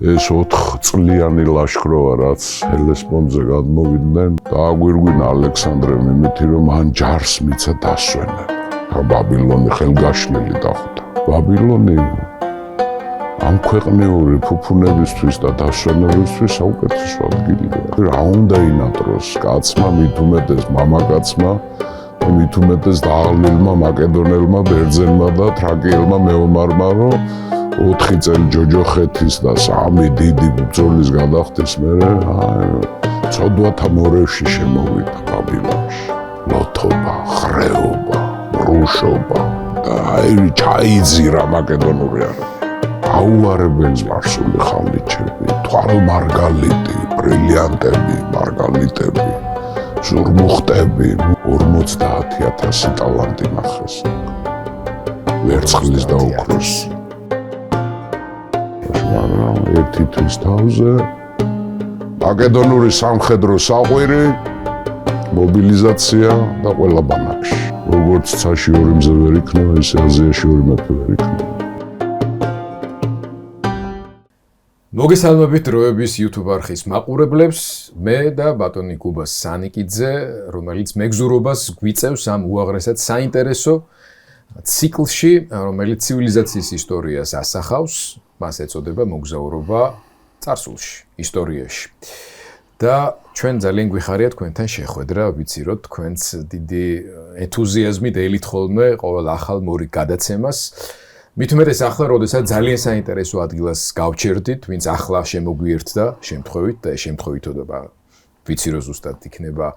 ეს 4 წლიანი ლაშქრობა, რაც ჰელესპონტზე გადმოვიდნენ, დააგვირგვინა ალექსანდრემ იმითი, რომ მან ჯარს მიცა დასვენება. ბაბილონი ხელგაშლილი დახვდა. ბაბილონი ამ ქვეყნიური ფუფუნებისთვის და დასვენებისთვის საუკეთესო ადგილია. რა უნდა ინატროს კაცმა, მით უმეტეს მამაკაცმა, მით უმეტეს დაავლილმა მაკედონელმა, ბერძენმა და თრაკიელმა მეომარმა, რომ 4 წელი ჯოჯოხეთის და 3 დიდი ბრძოლის გადახდის მერე ცოდვათა მორევში შემოვიდა ბაბილონში. ლოთობა, ხრეობა, ბრუშობა და ჩაიძირა მაკედონური არაბი. აუარებელი სპარსული ხალდიჩები, თვალმარგალიტი, ბრილიანტები, მარგალიტები, ზურმუხტები, 50,000 ტალანტი ნახეს. ვერცხლის და ოქროს. მაგრამ ერთი თვის თავზე მაკედონური სამხედრო საყვირი, მობილიზაცია და ყველა ბანაკში. როგორც ცაში 2 მზე ვერ იქნება, ისე აზიაში 2 მეფე ვერ იქნება. მოგესალმებით დროების YouTube არხის მაყურებლებს, მე და ბატონი გუბა სანიკიძე, რომელიც მეგზურობას გვიწევს ამ უაღრესად საინტერესო ციკლში, რომელიც ცივილიზაციის ისტორიას ასახავს, მას ეწოდება მოგზაურობა წარსულში, ისტორიაში. და ჩვენ ძალიან გვიხარია თქვენთან შეხვედრა, ვიცი რომ თქვენც დიდი ენთუზიაზმით ელით ხოლმე ყოველ ახალ მორიგ გადაცემას. მით უმეტეს ახლა, როდესაც ძალიან საინტერესო ადგილას გავჩერდით, ვინც ახლა შემოგვიერთდა შემთხვევით და შემთხვევითობა ვიცი რომ ზუსტად იქნება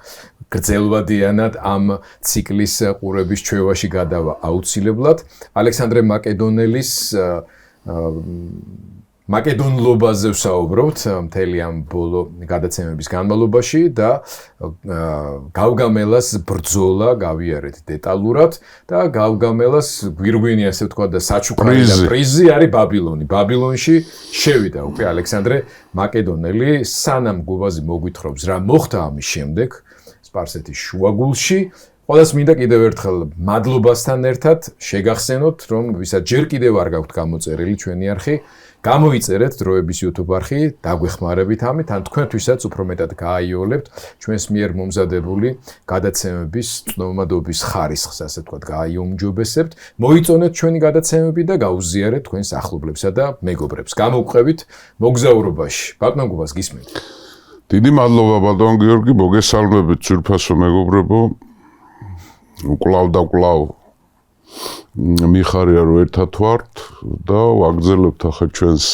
გრძელვადიანად ამ ციკლის ყურების ჩვევაში გადავა აუცილებლად. ალექსანდრე მაკედონელის მაკედონლობაზე ვსაუბრობთ მთელი ამ ბოლო გადაცემების განმავლობაში და გავგამელას ბრძოლა გავიარეთ დეტალურად და გავგამელას გვირგვინი ასე ვთქვა და საჩუქარი და პრიზი არის ბაბილონი. ბაბილონში შევიდა უკვე ალექსანდრე მაკედონელი, სანამ გუბაზი მოგვითხრობს რა მოხდა ამის შემდეგ სპარსეთის შუაგულში. ყველას მინდა კიდევ ერთხელ მადლობასთან ერთად შეგახსენოთ, რომ ვისაც ჯერ კიდევ არ გაქვთ გამოწერილი ჩვენი არხი, გამოიწერეთ დროების YouTube არხი, დაგვეხმარებით ამით, ან თქვენთვისაც უფრო მეტად გააიოლებთ ჩვენს მიერ მომზადებული გადაცემების წნობადობის ხარისხს, ასე ვთქვათ, გააიუმჯობესებთ, მოიწონეთ ჩვენი გადაცემები და გაუზიარეთ თქვენს ახლობლებსა და მეგობრებს. გამოვყევით მოგზაურობაში. ბატონ გუბას გისმენთ. დიდი მადლობა ბატონ გიორგი, მოგესალმებით ძვირფასო მეგობრებო. უკვლავ და კვლავ მიხარია რომ ერთად ვართ და ვაგრძელებთ ახლა ჩვენს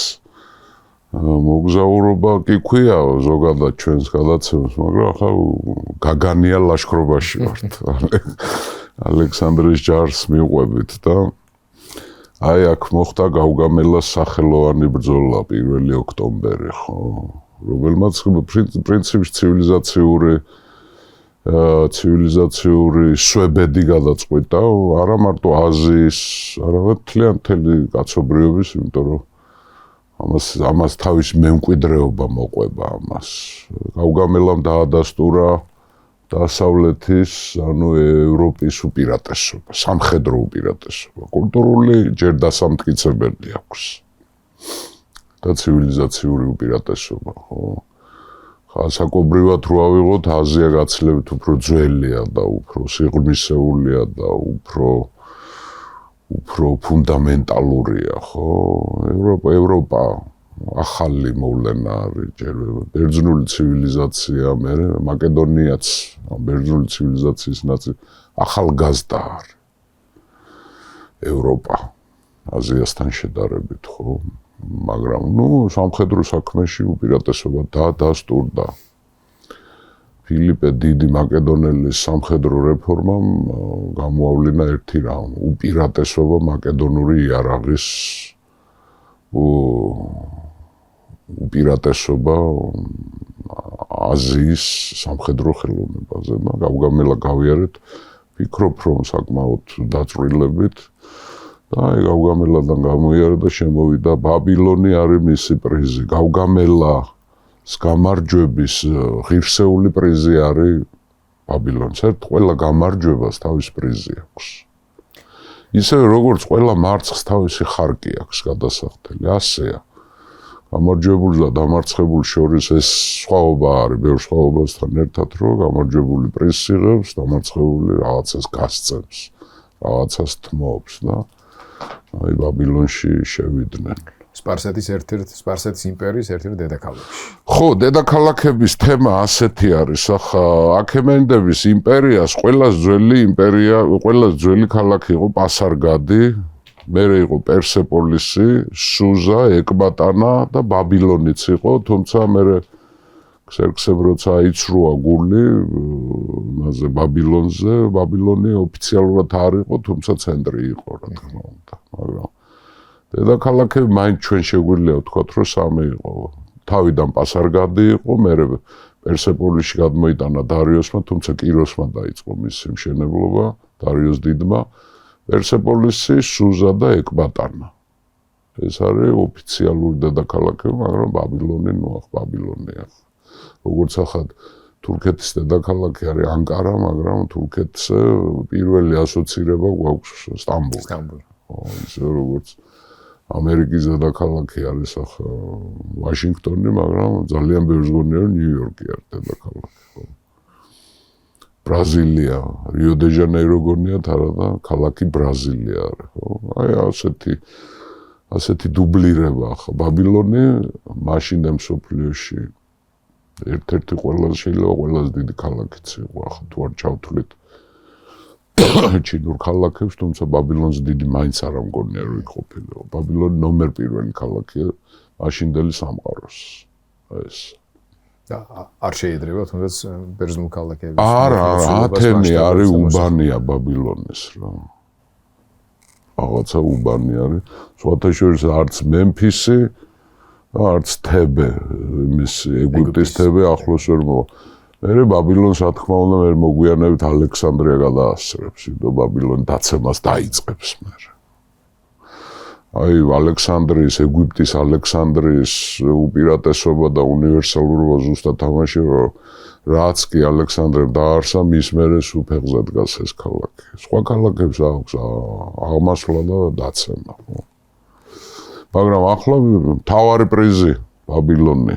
მოგზაურობა კი ქვია ზოგადად ჩვენს გადაცემას, მაგრამ ახლა გაგანია ლაშქრობაში ვართ. ალექსანდრის ჯარს მივყვებით და აი აქ მოხდა გავგამელას სახელოვანი ბრძოლა 1 ოქტომბერი, ხო, რომელმაც პრინციპში ცივილიზაციური შვებედი გადაწყვეტა, არა მარტო აზიის, არამედ მთელი კაცობრიობის, იმიტომ რომ ამას თავისი მემკვიდრეობა მოყვება ამას. გავგამელამ დაადასტურა დასავლეთის, ანუ ევროპის უპირატესობა, სამხედრო უპირატესობა, კულტურული ჯერ დასამტკიცებელი აქვს და ცივილიზაციური უპირატესობა, ხო? ასაკობრივად რო ავიღოთ, აზია გაცილებით უფრო ძველია და უფრო სიღრმისეულია და უფრო ფუნდამენტალურია, ხო? ევროპა ახალი მოვლენა არის, ჯერ ბერძნული ცივილიზაცია, მერე მაკედონიაც ბერძნული ცივილიზაციის ნაწილი, ახალგაზრდა არის ევროპა აზიასთან შედარებით, ხო? მაგრამ სამხედრო საქმეში უპირატესობა დაადასტურდა. ფილიპე დიდი მაკედონელის სამხედრო რეფორმამ გამოავლინა ერთი რამ, უპირატესობა მაკედონური იარაღის უპირატესობა აზიის სამხედრო ხელოვნებაზე. გავგამელა გავიარეთ, ვფიქრობ რომ საკმაოდ დაწვრილებით. და გავგამელადან გამოიარა და შემოვიდა ბაბილონი არის მისი პრიზი. გავგამელას გამარჯვების ღირსეული პრიზი არის ბაბილონს. ყველა გამარჯვებას თავის პრიზი აქვს. ისე როგორც ყველა მარცხს თავისი ხარკი აქვს გადასახდელი, ასეა. გამარჯვებულს და დამარცხებულს შორის ეს სხვაობა არის, ბევრ სხვაობასთან ერთად, რომ გამარჯვებული პრიზს იღებს, დამარცხებული რაღაცას გასცემს, რაღაცას თმობს და აი ბაბილონში შევიდნენ. სპარსეთის იმპერიის ერთ-ერთ დედაქალაქში. ხო, დედაქალაქების თემა ასეთი არის, ახლა აქემენიდების იმპერიას ყველაზე ძველი ქალაქი იყო პასარგადი, მერე იყო პერსეპოლისი, სუზა, ეკბატანა და ბაბილონიც იყო, თუმცა მერე ქსერქსემ როცა აიცრუა გული მასე ბაბილონზე, ბაბილონი ოფიციალურად არ იყო, თუმცა ცენტრი იყო, რა თქმა უნდა, მაგრამ დედაქალაქები მაინც ჩვენ შეგვიძლია ვთქვათ, რომ სამი იყო. თავიდან პასარგადი იყო, მერე პერსეპოლიში გადმოიტანა დარიოსმა, თუმცა კიროსმა დაიწყო მისი მშენებლობა, დარიოს დიდმა. პერსეპოლისი, სუზა და ეკბატანა. ეს არის ოფიციალური დედაქალაქები, მაგრამ ბაბილონი, ბაბილონია. როგორც ახლა თურქეთის დედაქალაქი არის ანკარა, მაგრამ თურქეთს პირველი ასოცირება გვაქვს სტამბოლი. ისე როგორც ამერიკის დედაქალაქი არის ახლა ვაშინგტონი, მაგრამ ძალიან ბევრს გონია რომ ნიუ-იორკი არის დედაქალაქი. ბრაზილია, რიო-დე-ჟანეირო გონიათ არა და ქალაქი ბრაზილია არის, ხო? აი ასეთი დუბლირება ახლა ბაბილონი მაშინდა მსოფლიოში ერთ-ერთი შეიძლება ყველაზე დიდი ქალაქიც იყო, ახლა თუ არ ჩავთვლით ჩინურ ქალაქებს, თუმცა ბაბილონს დიდი მაინც არ ამგონია რომ იქ ყოფილიყო. ბაბილონი ნომერ პირველი ქალაქია მაშინდელი სამყაროს. ეს და არ შეიძლება თუნდაც ბერძნულ ქალაქების. არა, ათენი არის უბანია ბაბილონის რა. რაღაცა უბანი არის. სხვათა შორის არც მემფისი, არც თებე, იმის ეგვიპტის თებე ახლოს ვერ მოვა. მერე ბაბილონს რა თქმა უნდა მე მოგვიანებით ალექსანდრია გადაასწრებს, იმიტომ ბაბილონი დაცემას დაიწყებს მერე. აი ალექსანდრიის, ეგვიპტის ალექსანდრიის უპირატესობა და უნივერსალურობა ზუსტად თამაში, რომ რაც კი ალექსანდრემ დაარსა, მის მერე სუფეხზე დგას ეს ქალაქი. სხვა ქალაქებს აქვს აღმასვლა და დაცემა. მაგრამ ახლა მთავარი პრიზი ბაბილონი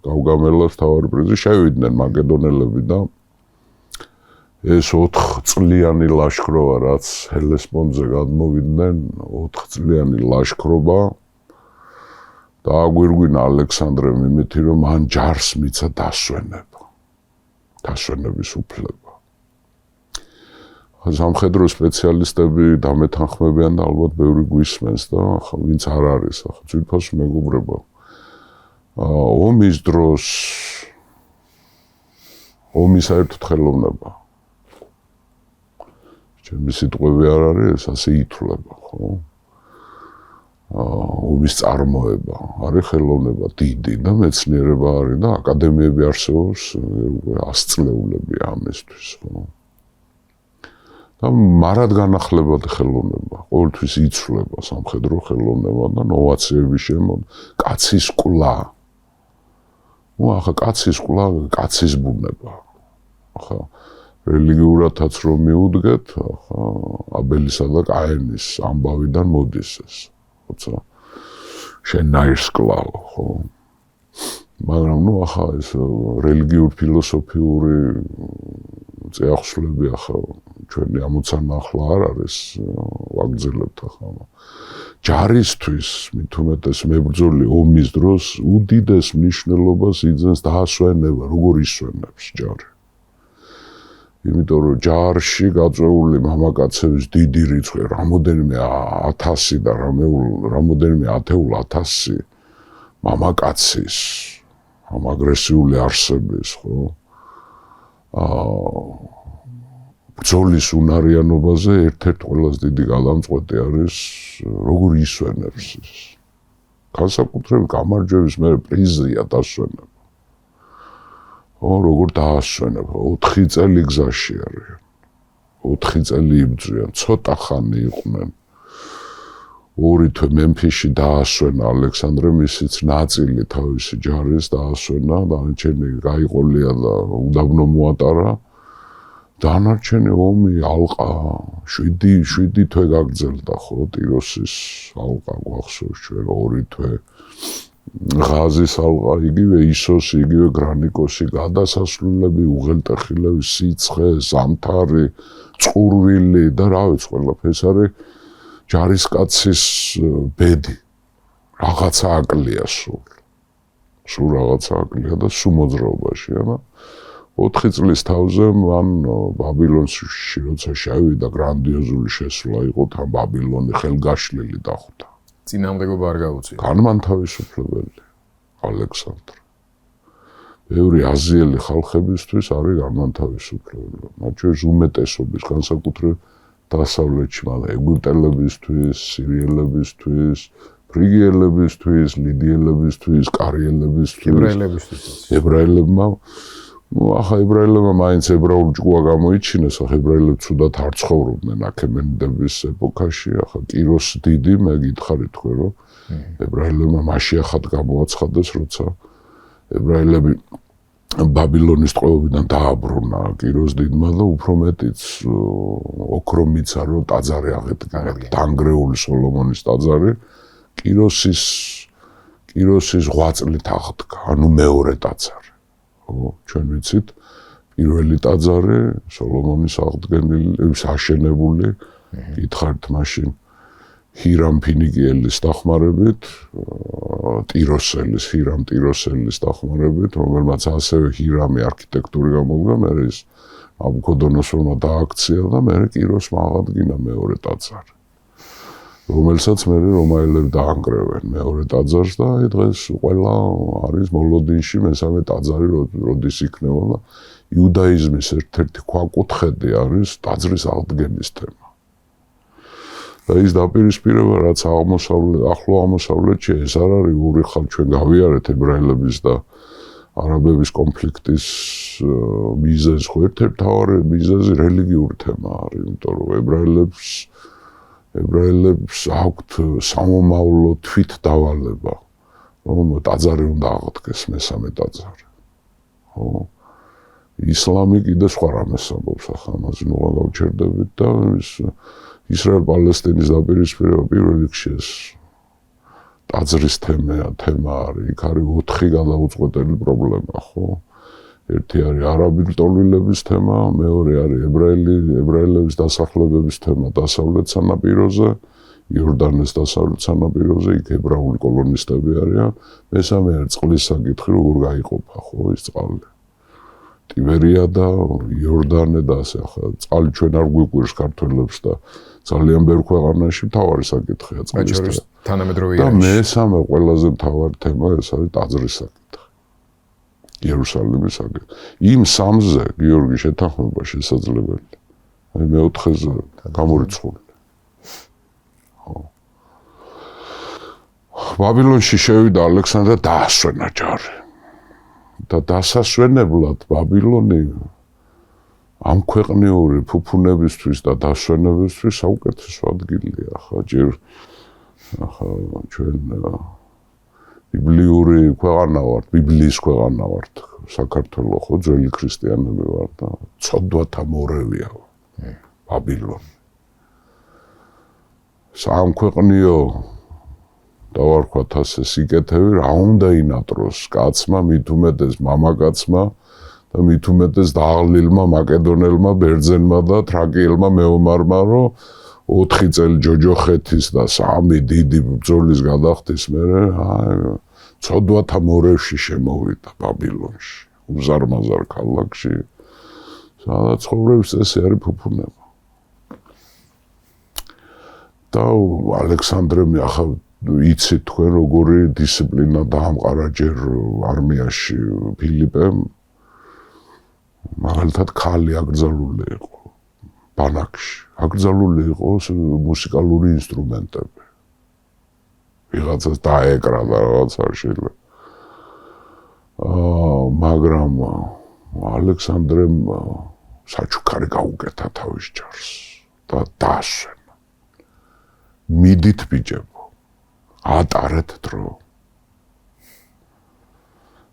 გავგამელოს თავარი პრიზი შევიდნენ მაკედონელები და ეს 4 წლიანი ლაშქრობა, რაც ჰელესპონტზე გადმოვიდნენ, 4 წლიანი ლაშქრობა დააგვირგვინა ალექსანდრემ იმითი, რომ მან ჯარს მიცა დასვენება, დასვენების უფლება. სამხედრო სპეციალისტები დამეთანხმებიან და ალბათ ბევრი გვისმენს და ვინც არ არის, ახლა ძვირფას მეგობრებო. ომის დროს ომის საერთოდ ხელოვნება. ჩემი სიტყვები არ არის, ეს ასე ითვლება, ხო? ომის წარმოება არის ხელოვნება დიდი და მეცნიერება არის და აკადემიები არსებობს, 100 წლეულები ამისთვის, ხო? და მარად განახლებადი ხელოვნება, ყოველთვის იცვლება სამხედრო ხელოვნება და ნოვაციების შემო კაცის კვლა. ახლა კაცის კვლა, კაცის ბუნება. ახლა რელიგიურადაც რომ მიუდგეთ, ახლა აბელისა და კაენის ამბავიდან მოდის ეს. ხოცა შენ ნაირს კლავ, ხო? მაგრამ ახლა ეს რელიგიურ ფილოსოფიური წეახსვლები ახლა ჩვენი ამოცანა ახლა არ არის, ვაგრძელებთ ახლა. ჯარისთვის მით უმეტეს მებრძოლი ომის დროს უდიდეს მნიშვნელობას იძენს დაასვენება, როგორ ისვენებს ჯარი. იმიტომ რომ ჯარში გაწეული მამაკაცების დიდი რიცხვი, რამოდენიმე 1000 და რამოდენიმე 10,000 მამაკაცის, ამ აგრესიული არსების, ხო? ბრძოლის უნარიანობაზე ერთ-ერთი ყველაზე დიდი გადამწყვეტი არის როგორ ისვენებს ის. განსაკუთრებით გამარჯვების მერე პრიზია დასვენება. როგორ დაასვენება, 4 წელი გზაში არიან. 4 წელი იბრძვიან, ცოტა ხანი იყვნენ. 2 თვე მემფისში დაასვენა ალექსანდრემ, ისიც ნაწილი თავისი ჯარის დაასვენა, დანარჩენი გაიყოლია და უდაბნო მოატარა. დანარჩენი ომი ალყა 7 თვე გაგრძელდა, ხო, ტიროსის ალყა გვახსოვს ჩვენ 2 თვე ღაზის ალყა, იგივე ისოსი, იგივე გრანიკოსი, გადასასვლელები, უღელტეხილები, სიცხე, ზამთარი, წყურვილი და რა ვიცი, ყველაფერს არის ჯარისკაცის ბედი. რაღაცა აკლია სულ რაღაცა აკლია და სულ მოძრაობაში, ამა 4 წლის თავზე მან ბაბილონში როცა შევიდა გრანდიოზული შესვლა იყო თან ბაბილონი ხელგაშლილი დახვდა. წინამდებობა არ გაუწია. განმანთავისუფლებელი ალექსანდრე. ბევრი აზიელი ხალხებისთვის არის განმანთავისუფლებელი. მათ შორის უმეტესობის განსაკუთრებით დასავლეთში, მაგრამ ეგვიპტელებისთვის, სირიელებისთვის, ფრიგიელებისთვის, ლიდიელებისთვის, კარიელებისთვის, ებრაელებმა ახლა ებრაელებმა მაინც ებრაული ჭკუა გამოიჩინეს, ახლა ებრაელები ცუდად არ ცხოვრობდნენ აქემენიდების ეპოქაში, ახლა კიროს დიდი, მე გითხარით თქვენ, რომ ებრაელებმა მაშიახად გამოაცხადეს, როცა ებრაელები ბაბილონის ტყვეობიდან დააბრუნა კიროს დიდმა და უფრო მეტიც ოქრომიცა რომ ტაძარი აღედგა, დანგრეული სოლომონის ტაძარი კიროსის 8 წლით აღდგა, ანუ მეორე ტაძარი. ჩვენ ვიცით, პირველი ტაძარი სოლომონის აღდგენილი, აშენებული, გითხარით მაშინ ჰირამ ფინიკიელის დახმარებით, ჰირამ ტიროსელის დახმარებით, რომელმაც ასევე ჰირამი არქიტექტური გამოგდა, მერე ის ნაბუქოდონოსორმა დააქცია და მერე კიროსმა აღადგინა მეორე ტაძარი. რომელსაც მერე რომაელები დაანგრევენ მეორე ტაძარს და დღეს ყველა არის მოლოდინში მესამე ტაძარი როდის იქნება და იუდაიზმის ერთ-ერთი ქვაკუთხედი არის ტაძრის აღდგენის თემა. და ის დაპირისპირება რაც ახლო აღმოსავლეთში ეს არ არის ორი ხალ ჩვენ გავიარეთ ებრაელების და არაბების კონფლიქტის მიზეზი, ხო ერთ-ერთი მთავარი მიზეზი რელიგიური თემა არის, იმიტომ რომ ებრაელებს აქვთ სამომავლო თვით დავალება, რომ ტაძარი უნდა აღდგეს მესამე ტაძარი. ხო? ისლამი კიდე სხვა რამეს ამბობს, ახლა ამაზე ნუ გავჩერდებით და ისრაელ-პალესტინის დაპირისპირება პირველ რიგში ეს ტაძრის თემა არის, იქ არის 4 გადაუწყვეტელი პრობლემა, ხო? ერთი არის არაბი ლტოლვილების თემა, მეორე არის ებრაელების დასახლებების თემა დასავლეთ სანაპიროზე, იორდანეს დასავლეთ სანაპიროზე, იქ ებრაული კოლონისტები არიან, მესამე არის წყლის საკითხი, როგორ გაიყოფა, ხო, ის წყალი. ტიბერია და იორდანე და ასე, ახლა წყალი ჩვენ არ გვიკვირს ქართველებს და ძალიან ბევრ ქვეყანაში მთავარი საკითხია წყლის თანამედროვე და მესამე ყველაზე მთავარი თემა ეს არის ტაძრის საკითხი. იერუსალიმის საკითხი. იმ სამზე გიორგი შეთანხმება შესაძლებელია. აი მეოთხეზე გამორიცხული. ხო. ბაბილონში შევიდა ალექსანდრე დაასვენა ჯარი. და დასასვენებლად ბაბილონი ამ ქვეყნიური ფუფუნებისთვის და დასვენებისთვის საუკეთესო ადგილია. ახლა ჩვენ ბიბლიური ქვეყანა ვართ, ბიბლიის ქვეყანა ვართ, საქართველო ხო, ძველი ქრისტიანები ვართ და ცოდვათა მორევია ბაბილონი. სამქვეყნიო დავარქვათ ასე სიკეთები, რა უნდა ინატროს კაცმა, მით უმეტეს მამაკაცმა და მით უმეტეს დააღლილმა მაკედონელმა, ბერძენმა და თრაკიელმა მეომარმა, რომ 4 წელი ჯოჯოხეთის და 3 დიდი ბრძოლის გადახდის მერე, ცოდვათა მორევში შემოვიდა ბაბილონში, უზარმაზარ ქალაქში, სადაც ცხოვრების წესი არის ფუფუნება. და ალექსანდრემ ახლა იცით თქვენ როგორი დისციპლინა დაამყარა ჯერ არმიაში ფილიპემ, მაგალითად ქალი აკრძალული იყო ბანაკში, აკრძალული იყო მუსიკალური ინსტრუმენტები. ვიღაცას დაეკრა და რაღაც არ შეიძლება. მაგრამ ალექსანდრემ საჩუქარი გაუკეთა თავის ჯარს და დაასვენა. მიდით ბიჭებო, ატარეთ დრო.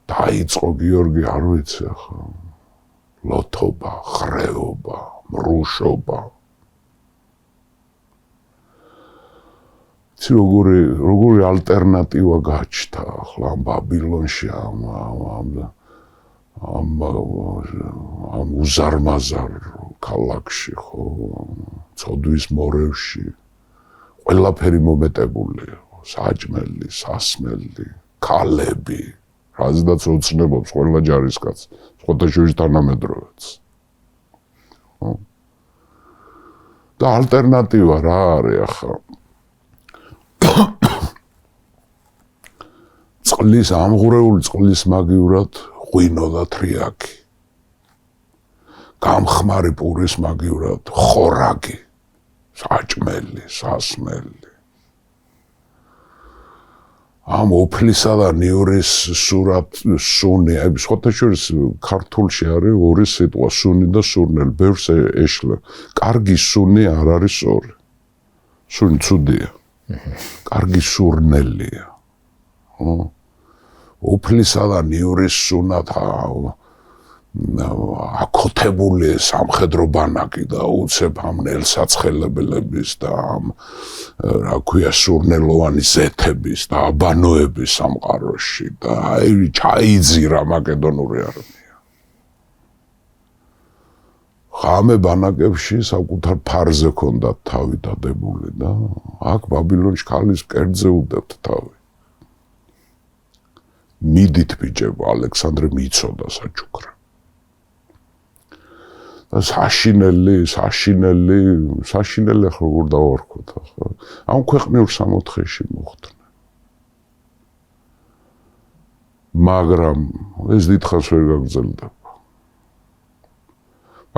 დაიწყო გიორგი, არ ვიცი ახლა, ლოთობა, ხრეობა, მრუშობა. როგორი ალტერნატივა გაჩნდა ახლა ამ ბაბილონში ამ უზარმაზარ ქალაქში ხო ცოდვის მორევში ყველაფერი მომეტებულია საჭმელი, სასმელი, ქალები რაზედაც ოცნებობს ყველა ჯარისკაცს სხვადასხვა თანამედროვეც და ალტერნატივა რა არის ახლა წყლის ამღვრეული წყლის მაგივრად ღვინო და თრიაკი გამხმარი პურის მაგივრად ხორაგი საჭმელი სასმელი ამ ოფლისა და ნიურის სუნი აი სხვადასხვა ქართულში არის ორი სიტყვა სუნი და სურნელი ბევრს ეშლა კარგი სუნი არ არის სწორი სუნი ცუდია კარგი სურნელია ოფლისა და ნიურის სუნად აკოთებული სამხედრო ბანაკი და უცებ ამ ნელსაცხელებელების და ამ რა ქვია სურნელოვანი ზეთების და აბანოების სამყაროში და აი ჩაიძირა მაკედონური არმია. ხამე ბანაკებში საკუთარ ფარზე ჰქონდათ თავი დადებული და აქ ბაბილონში ქალის მკერდზე უდებთ თავი. მიდით ბიჭებო ალექსანდრე მიცოდა საჩუქრა. საშინელი ახლა როგორ დავარქოთ ახლა ამ ქვეყნიურ სამოთხეში მოხდნენ მაგრამ ეს დიდხანს ვერ გაგრძელდება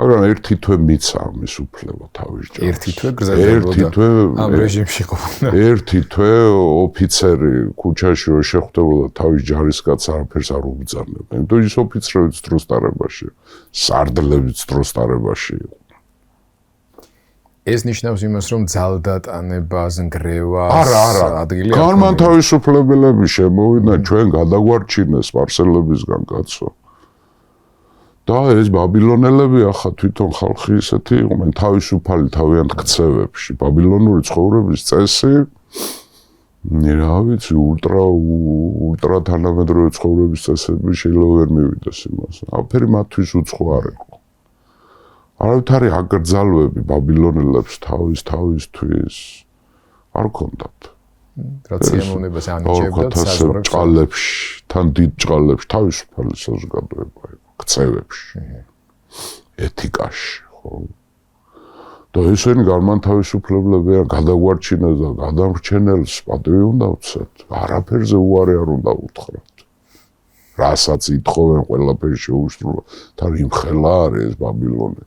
მაგრამ ერთი თვე მიცა ამის უფლება თავის ჯარს ერთი თვე გრძელდებოდა ამ რეჟიმში ყოფნა ერთი თვე ოფიცერი ქუჩაში რო შეხვდებოდა თავის ჯარისკაცს არაფერს არ უბრძანებდა იმიტომ ის ოფიცრებიც დროს დარებაში სარდლებიც დროს დარებაში ეს ნიშნავს იმას რომ ძალდატანებას ნგრევას ადგილი განმათავისუფლებელები შემოვიდნენ ჩვენ გადაგვარჩინეს სპარსელებისგან კაცო და ეს ბაბილონელები ახლა თვითონ ხალხი ისეთი იყვნენ თავისუფალი თავიანთ ქცევებში ბაბილონური ცხოვრების წესი რა ვიცი ულტრა თანამედროვე ცხოვრების წესები შეიძლება ვერ მივიდეს იმას არაფერი მათთვის უცხო არ იყო არავითარი აკრძალვები ბაბილონელებს თავისთვის არ ჰქონდათ რაც სიამოვნებას ანიჭებდათ საზღვრებს ჭალებში თან დიდ ჭალებში თავისუფალი საზოგადოება იყო ქცევებში ეთიკაში ხო და ესენი განმათავისუფლებლებია გადაგვარჩინეს და გადამრჩენელს პატივი უნდა ვცეთ არაფერზე უარი არ უნდა უთხრათ რასაც ითხოვენ ყველაფერი შეუსრულო თან იმხელა არის ეს ბაბილონი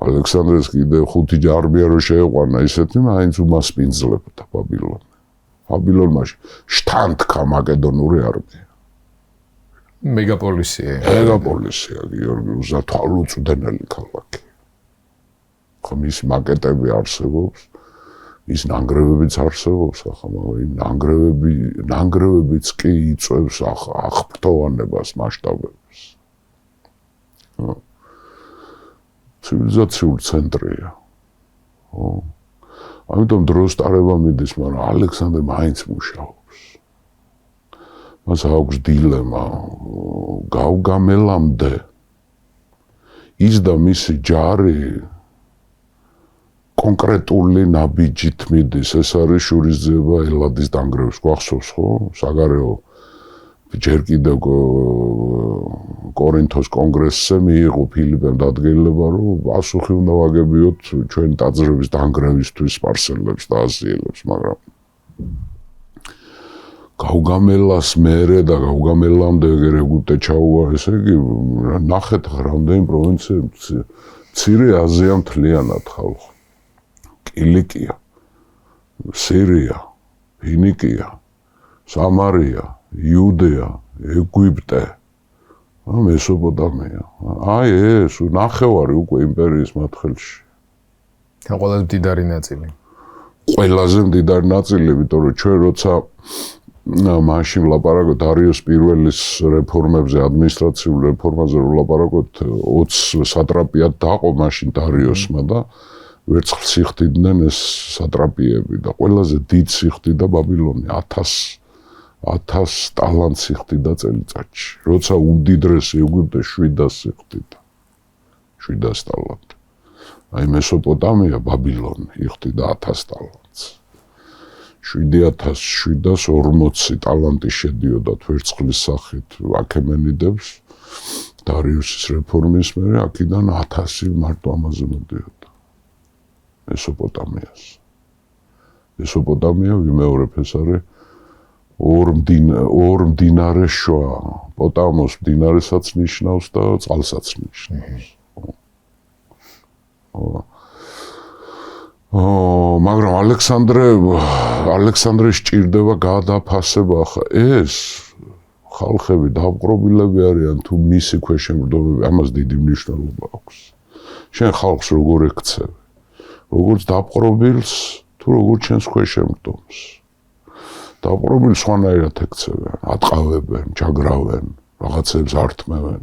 ალექსანდრეს კიდე 5 ჯარბია რო შეეყვანა ისეთი მაინც უმასპინძლებდა ბაბილონში შთანთქა მაკედონური არმია მეგაპოლისია გიორგი უსათვალუწვდენელი ქალაქი ხომ ის მაკეტები არსებობს ის ნანგრევებიც არსებობს ახლა მაგრამ ნანგრევებიც კი იწვევს აღფრთოვანებას მასშტაბებს ცივილიზაციური ცენტრია ხო ამიტომ დროს ტარება მიდის მაგრამ ალექსანდრე მაინც მუშაობს მას აქვს დილემა გავგამელამდე ის და მისი ჯარი კონკრეტული ნაბიჯით მიდის ეს არის შურისძიება ელადის დანგრევს გვახსოვს ხო საგარეო ჯერ კიდევ კორინთოს კონგრესზე მიიღო ფილიპემ დადგენილება რომ პასუხი უნდა ვაგებიოთ ჩვენი ტაძრების დანგრევისთვის სპარსელებს და აზიელებს მაგრამ გავგამელას მერე და გავგამელამდე ეგერ ეგვიპტე ჩაუვა ესე იგი ნახეთ რამდენი პროვინციები მცირე აზია მთლიანად ხალხი კილიკია სირია ფინიკია სამარია იუდეა ეგვიპტე მესოპოტამია აი ეს ნახევარი უკვე იმპერიის მათხელში ყველაზე მდიდარი ნაწილი ყველაზე მდიდარი ნაწილი იმიტომ რომ ჩვენ როცა მაშინ ვლაპარაკოთ დარიოს პირველის რეფორმებზე ადმინისტრაციულ რეფორმაზე ვლაპარაკოთ 20 სატრაპიად დაყო მაშინ დარიოსმა და ვერცხლს იხდიდნენ ეს სატრაპიები და ყველაზე დიდ სიხდიდა ბაბილონი 1000 ტალანტს იხდიდა წელიწადში. როცა უდიდრესი ეგვიპტე 700 იხდიდა. 700 ტალანტი. აი მესოპოტამია ბაბილონი იხდიდა 1000 ტალანტს. 7740 ტალანტი შედიოდა ვერცხლის სახით აქემენიდებს დარიუსის რეფორმის მერე აქედან 1000 მარტო ამაზე მოდიოდა. მესოპოტამიას. მესოპოტამია ვიმეორებ ეს არის ორ მდინარეს შუა. პოტამოს მდინარესაც ნიშნავს და წყალსაც ნიშნავს. მაგრამ ალექსანდრეს ჭირდება გადაფასება ახლა ეს ხალხები დაპყრობილები არიან თუ მისი ქვეშემრდომები ამას დიდი მნიშვნელობა აქვს. შენ ხალხს როგორ ექცევი? როგორც დაპყრობილს თუ როგორც შენს ქვეშემრდომს? დაპყრობილს სხვანაირად ექცევენ, ატყავებენ, ჯაგრავენ, რაღაცებს ართმევენ,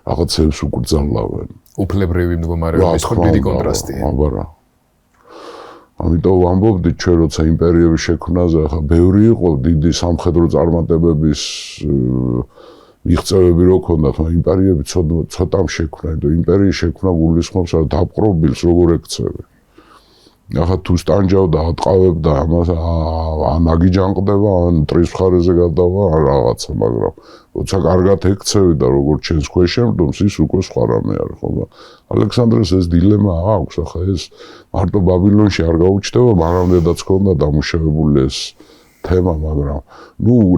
რაღაცებს უკრძალავენ. უფლებრივი მდგომარეობის დიდი კონტრასტია. აბარა. ამიტომ ვამბობდით ჩვენ როცა იმპერიების შექმნაზე ახლა ბევრი იყო დიდი სამხედრო წარმატებების მიღწევები რო ქონდათ, მაგრამ იმპერიები ცოტამ შექმნა, იმიტომ იმპერიის შექმნა გულისხმობს რა დაპყრობილს როგორ ექცევი. ახლა თუ სტანჯავდა, ატყავებდა, ამას ან აგიჯანყდება, ან მტრის მხარეზე გადავა, ან რაღაცა, მაგრამ როცა კარგად ექცევი და როგორც ჩვენს ქვეშემრდომს, ის უკვე სხვა რამე არის, ხო? ალექსანდრეს ეს დილემა აქვს, ახლა ეს მარტო ბაბილონში არ გაუჩნდება, მანამდეაც ჰქონდა დამუშავებული ეს თემა, მაგრამ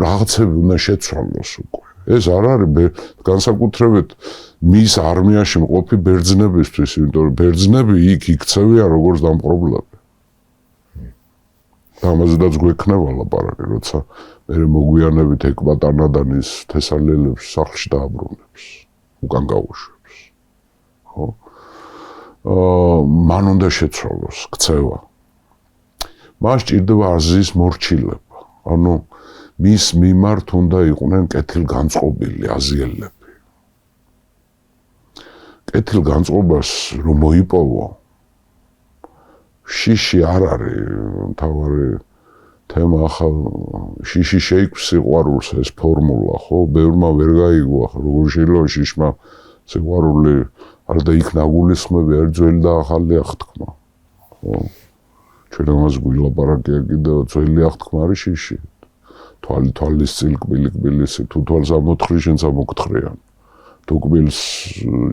რაღაცები უნდა შეცვალოს უკვე. ეს არ არის განსაკუთრებით მის არმიაში მყოფი ბერძნებისთვის, იმიტომ რომ ბერძნები იქ იქცევიან როგორც დამპყრობლები. ამაზედაც გვექნება ლაპარაკი, როცა მე მოგვიანებით ეკბატანადანის თესალიელებს სახლში დააბრუნებს, უკან გაუშვებს. ხო? მან უნდა შეცვალოს ქცევა. მას ჭირდება აზიის მორჩილება. ანუ მის მიმართ უნდა იყვნენ კეთილგანწყობილი აზიელები. კეთილგანწყობას რომ მოიპოვო, შიში არ არის მთავარი თემა, ახლა შიში შეიქმს სიყვარულს ეს ფორმულა, ხო? ბევრმა ვერ გაიგო, ახლა როგორ შეიძლება შიშმა სიყვარული არ და იქ ნაგულისხმები არის ძველი და ახალი აღთქმა. ხო? ჩვენ ამას გვილაპარაკია კიდევ ძველი აღთქმა არის შიში. თვალის წილ კბილი თუ თვალს ამოთხრი შენც ამოგთხრიან. თუ კბილს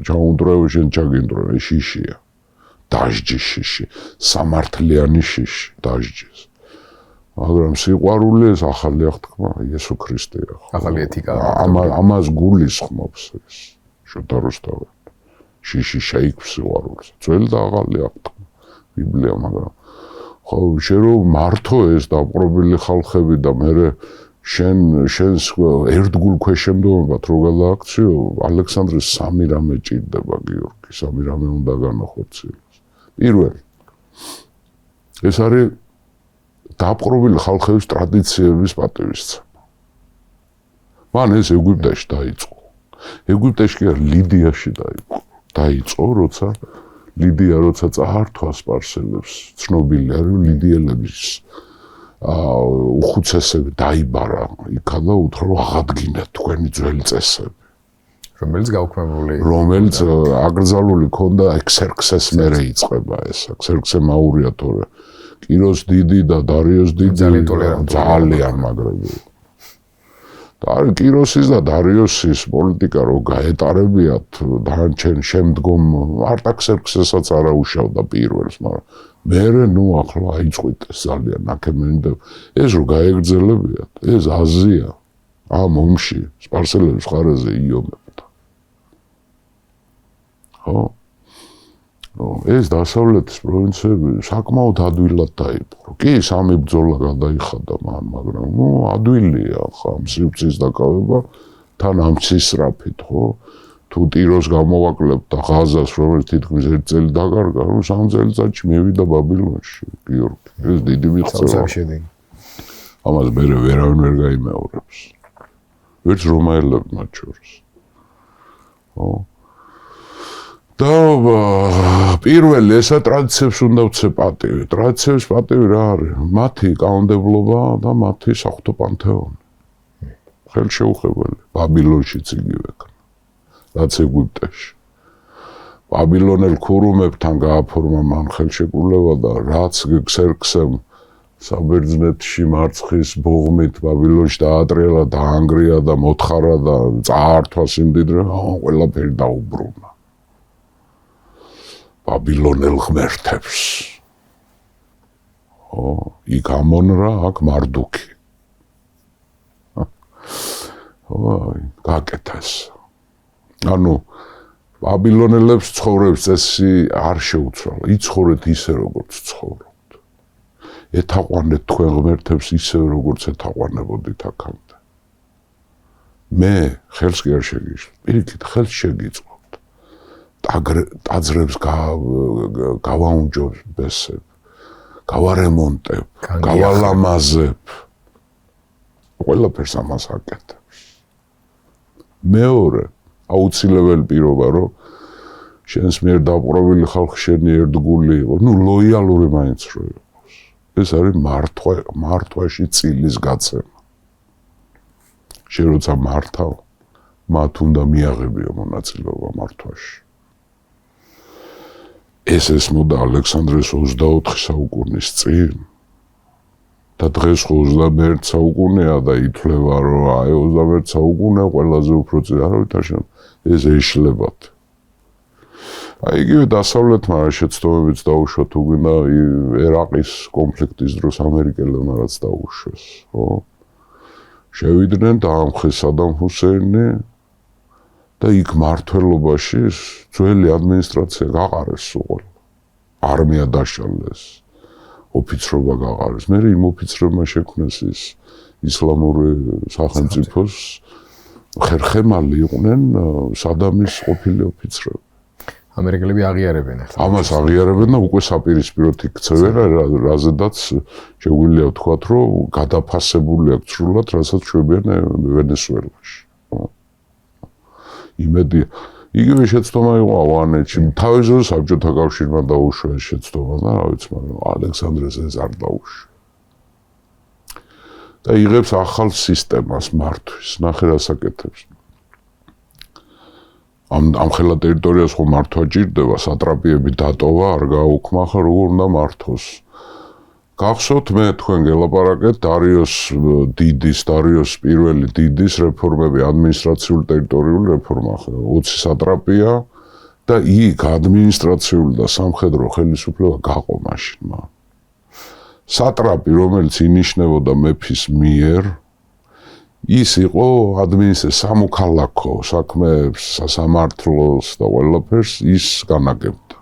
ჩაუნდრევ შენ ჩაგინდრევ შიშია. დაჟჯი შიში, სამართლიანი შიში დაჟჯის. მაგრამ სიყვარული ეს ახალი აღთქმა იესო ქრისტეა. ახალი ეთიკა. ამას გულისხმობს ეს შოთა რუსთაველი. შიში შეიქმს სიყვარულს. ძველი და ახალი აღთქმა. ბიბლია, მაგრამ ხო შენ რომ მართო ეს დაპყრობილი ხალხები და მე შენს ერთგულ ქვეშემდომებად რო გადააქციო, ალექსანდრეს სამი რამე ჭირდება გიორგი, სამი რამე უნდა განახორციელოს. პირველი ეს არის დაპყრობილი ხალხების ტრადიციების პატივისცემა. მან ეს ეგვიპტეში დაიწყო. ეგვიპტეში კი არ ლიდიაში დაიწყო, როცა ლიდია როცა წაართვა სპარსელებს, ცნობილი არის ლიდიელების უხუცესები დაიბარა იქა და უთხრა რომ აღადგინეთ თქვენი ძველი წესები. რომელიც აკრძალული ქონდა ექსერქსეს მერე იწყება ეს. ექსერქსე მაურია თორე კიროს დიდი და დარიოს დიდი ძალიან მაგრები. და კიროსის და დარიოსის პოლიტიკა რო გაეტარებიათ დანარჩენ შემდგომ არტაქსერქსესაც არ აუშავდა პირველს, მაგრამ მერე ახლა აიწყვიტეს ძალიან აქემენიდებ. ეს რო გაეგრძელებიათ, ეს აზია ამ ომში სპარსელების მხარეზე იომებდა. ხო? ეს დასავლეთის პროვინციები საკმაოდ ადვილად დაიპყრო. კი, სამი ბრძოლა გადაიხადა მან, მაგრამ ადვილია ხა სივრცის დაკავება თან ამ სისწრაფით, ხო? თუ ტიროს გამოვაკლებთ და ღაზას, რომელიც თითქმის 1 წელი დაკარგა, 3 წელიწადში მივიდა ბაბილონში, გიორგი. ეს დიდი მიღწევა. ამას ვერავინ ვერ გაიმეორებს. ვერც რომაელები მათ შორის. ხო? და პირველი ესა ტრადიციებს უნდა ვცე პატივი. ტრადიციების პატივი რა არის? მათი კანონმდებლობა და მათი საღვთო პანთეონი. ხელშეუხებელი. ბაბილონშიც იგივე ქნა. რაც ეგვიპტეში. ბაბილონელ ქურუმებთან გააფორმა მან ხელშეკრულება და რაც ქსერქსემ საბერძნეთში მარცხის ბოღმით ბაბილონში დაატრიალა, დაანგრია და მოთხარა და წაართვა სიმდიდრე, ყველაფერი დაუბრუნა. ბაბილონელ ღმერთებს. იქ ამონ-რა, აქ მარდუქი. გაკეთა ეს. ანუ ბაბილონელებს ცხოვრების წესი არ შეუცვალა. იცხოვრეთ ისე, როგორც ცხოვრობთ. ეთაყვანეთ თქვენ ღმერთებს ისე, როგორც ეთაყვანებოდით აქამდე. მე ხელს კი არ შეგიშლით. პირიქით ხელს შეგიწყობთ. ტაძრებს გავაუნჯობესებ, გავარემონტებ, გავალამაზებ. ყველაფერს ამას აკეთებს. მეორე აუცილებელი პირობა, რომ შენს მიერ დაპყრობილი ხალხი შენი ერთგული იყო, ლოიალური მაინც რო იყოს. ეს არის მართვაში წილის გაცემა. შენ როცა მართავ, მათ უნდა მიაღებიო მონაწილეობა მართვაში. ეს ესმოდა ალექსანდრეს 24 საუკუნის წინ და დღეს 21 საუკუნეა და ითვლება, რომ აი 21 საუკუნე ყველაზე უფრო წინ არავითარ ეს ეშლებათ. აი იგივე დასავლეთმა შეცდომებიც დაუშვა თუ გინდა ერაყის კონფლიქტის დროს ამერიკელებმა რაც დაუშვეს, ხო? შევიდნენ დაამხეს სადამ ჰუსეინი და იქ მართლობაში ძველი ადმინისტრაცია გაყარეს უყოლ. არმია დაშალეს. ოფიცრობა გაყარეს. მე იმ ოფიცრებმა შექმნეს ის ისლამური სახელმწიფოს ხერხემალი იყვნენ სადამის ყოფილი ოფიცრები. ამერიკელები აღიარებენ ახლა. ამას აღიარებენ და უკვე საპირისპიროდ იქცევენ, რაზედაც შეგვიძლია ვთქვათ, რომ გადაფასებული აქვს სრულად, რასაც შვებიან ვენესუელაში. იმედია. იგივე შეცდომა იყო ავღანეთში. თავის დროს საბჭოთა კავშირმა დაუშვა ეს შეცდომა და რა ვიცი, მაგრამ ალექსანდრეს ეს არ დაუშვა. და იღებს ახალ სისტემას მართვის. ნახე რას აკეთებს. ამ ხელა ტერიტორიას ხო მართვა ჭირდება, სატრაპიები დატოვა, არ გააუქმახა, როგორ უნდა მართოს. გახსოვთ მე თქვენ გელაპარაკეთ დარიოს პირველი დიდის რეფორმები, ადმინისტრაციული ტერიტორიული რეფორმა, 20 სატრაპია და იქ ადმინისტრაციული და სამხედრო ხელისუფლება გაყო მაშინ. სატრაპი, რომელიც ინიშნებოდა მეფის მიერ, ის იყო სამოქალაქო საქმეებს, სასამართლოს და ყველაფერს ის განაგებდა.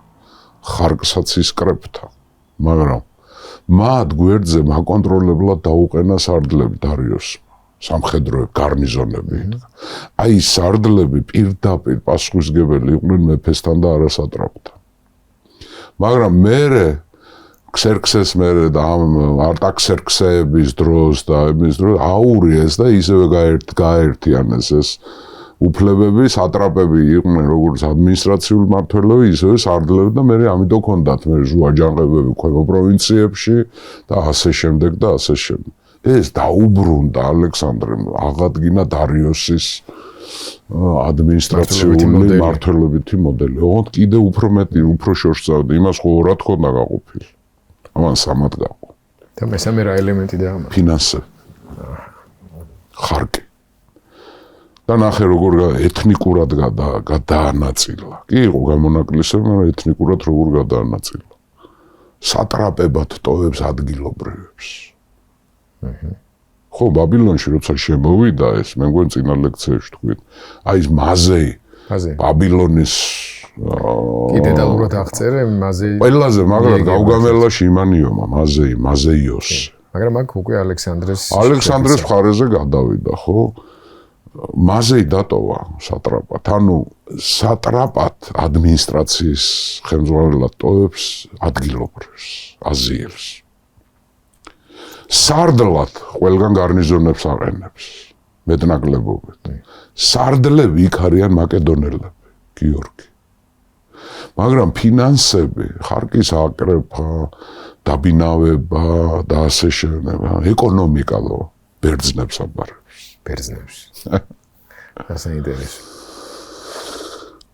ხარკსაც ისკრებდა, მაგრამ მათ გვერდზე მაკონტროლებლად დაუყენა სარდლები დარიოსმა, სამხედრო გარნიზონები. აი სარდლები პირდაპირ პასუხისმგებელი იყვნენ მეფესთან და არასატრაპთან. მაგრამ მერე ქსერქსეს მერე და არტაქსერქსეების დროს და იმის დროს აურიეს და ისევე გაერთიანეს ეს უფლებები, სატრაპები იყვნენ როგორც ადმინისტრაციული მმართველები, ისევე სარდლები და მე ამიტომ ჰქონდათ მე აჯანყებები ქვემო პროვინციებში და ასე შემდეგ და ასე შემდეგ. ეს დაუბრუნდა ალექსანდრემ, აღადგინა დარიოსის ადმინისტრაციული მმართველობითი მოდელი. ოღონდ კიდე უფრო მეტი, უფრო შორს წავიდა, იმას ხო ორად ჰქონდა გაყოფილი. ამან სამად გაყო. და მესამე რა ელემენტი და ამა? ფინანსები. ხარკი. და ნახე როგორ ეთნიკურად გადაანაწილა. კი იყო გამონაკლისები, მაგრამ ეთნიკურად როგორ გადაანაწილა. სატრაპებად ტოვებს ადგილობრივებს. ხო, ბაბილონში როცა შემოვიდა ეს, მე მგონი წინა ლექციაში თქვით, აი ეს მაზეი, ბაბილონის კი დეტალურად აღწერე მაზეი. ყველაზე მაგრამ გავგამელაში იმანიომა, მაზეიოსი. მაგრამ აქ უკვე ალექსანდრეს მხარეზე გადავიდა, ხო? მაზეი დატოვა სატრაპად. ანუ სატრაპად ადმინისტრაციის ხელმძღვანელად ტოვებს ადგილობრივს, აზიელს. სარდლად ყველგან გარნიზონებს აყენებს, მეტნაკლებობით. სარდლები იქ არიან მაკედონელები, გიორგი. მაგრამ ფინანსები, ხარკის აკრეფა, დაბინავება და ასე შემდეგ, ეკონომიკალო ბერძნებს აბარებს. ბერძნებს. ასე ინტერესო.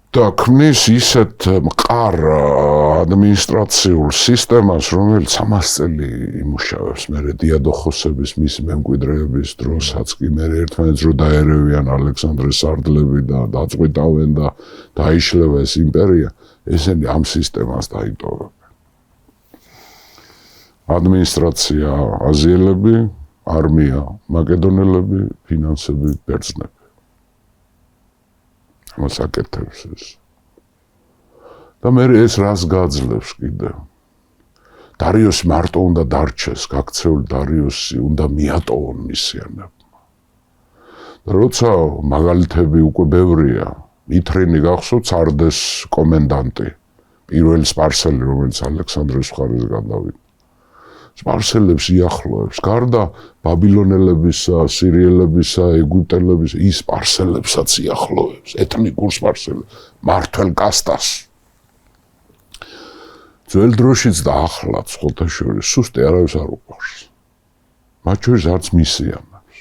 და ქმნის ისეთ მყარ ადმინისტრაციულ სისტემას, რომელიც 300 წელი იმუშავებს, მერე დიადოხოსების მისი მემკვიდრეების დროსაც კი მერე ერთმანეთს რო დაერევიან ალექსანდრეს სარდლები და დაწყვიტავენ და დაიშლება ეს იმპერია, ესენი ამ სისტემას დაიტოვებენ. ადმინისტრაცია აზიელები, არმია მაკედონელები, ფინანსები ბერძნები. მას აკეთებს ეს. და მე ეს რას გაძლევს კიდე? დარიოსი მარტო უნდა დარჩეს, გაქცეული დარიოსი უნდა მიატოვონ მისიანებმა. და როცა მაგალითები უკვე ბევრია, მითრენი გახსოვთ სარდეს კომენდანტი, პირველი სპარსელი, რომელიც ალექსანდრეს მხარეს გადავიდა. სპარსელებს იახლოებს, გარდა ბაბილონელებისა, სირიელებისა, ეგვიპტელებისა, ის სპარსელებსაც იახლოებს, ეთნიკურ სპარსელებს, მართველ კასტას. ძველ დროშიც და ახლაც სხვათა შორის სუსტი არავის არ უყვარს. მათ შორის არც მისიანებს.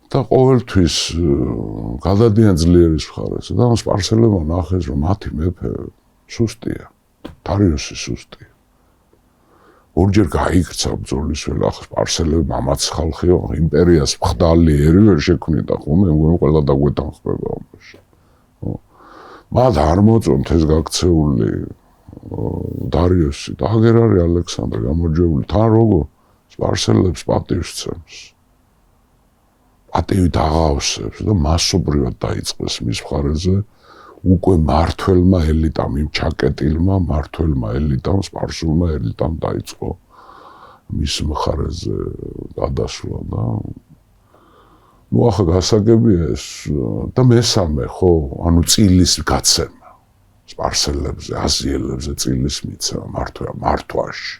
და ყოველთვის გადადიან ძლიერის მხარეს. და სპარსელებმა ნახეს, რომ მათი მეფე სუსტია, დარიოსი სუსტია. ორჯერ გაიქცა ბრძოლის ველა, სპარსელები მამაც ხალხიო, იმპერიას მხდალი ერი ვერ შექმნიდა, ხომ, მე მგონი ყველა დაგვეთანხმება ამაში. მათ არ მოწონთ ეს გაქცეული დარიოსი და აგერ არის ალექსანდრე გამარჯვებული, თან როგორ სპარსელებს პატივს ცემს. პატივით აღავსებს და მასობრივად დაიწყეს მის მხარეზე უკვე მართველმა ელიტამ, იმ ჩაკეტილმა მართველმა ელიტამ, სპარსულმა ელიტამ დაიწყო მის მხარეზე გადასვლა და ნუ ახლა გასაგებია ეს და მესამე ხო, ანუ წილის გაცემა სპარსელებზე, აზიელებზე წილის მიცემა მართვაში.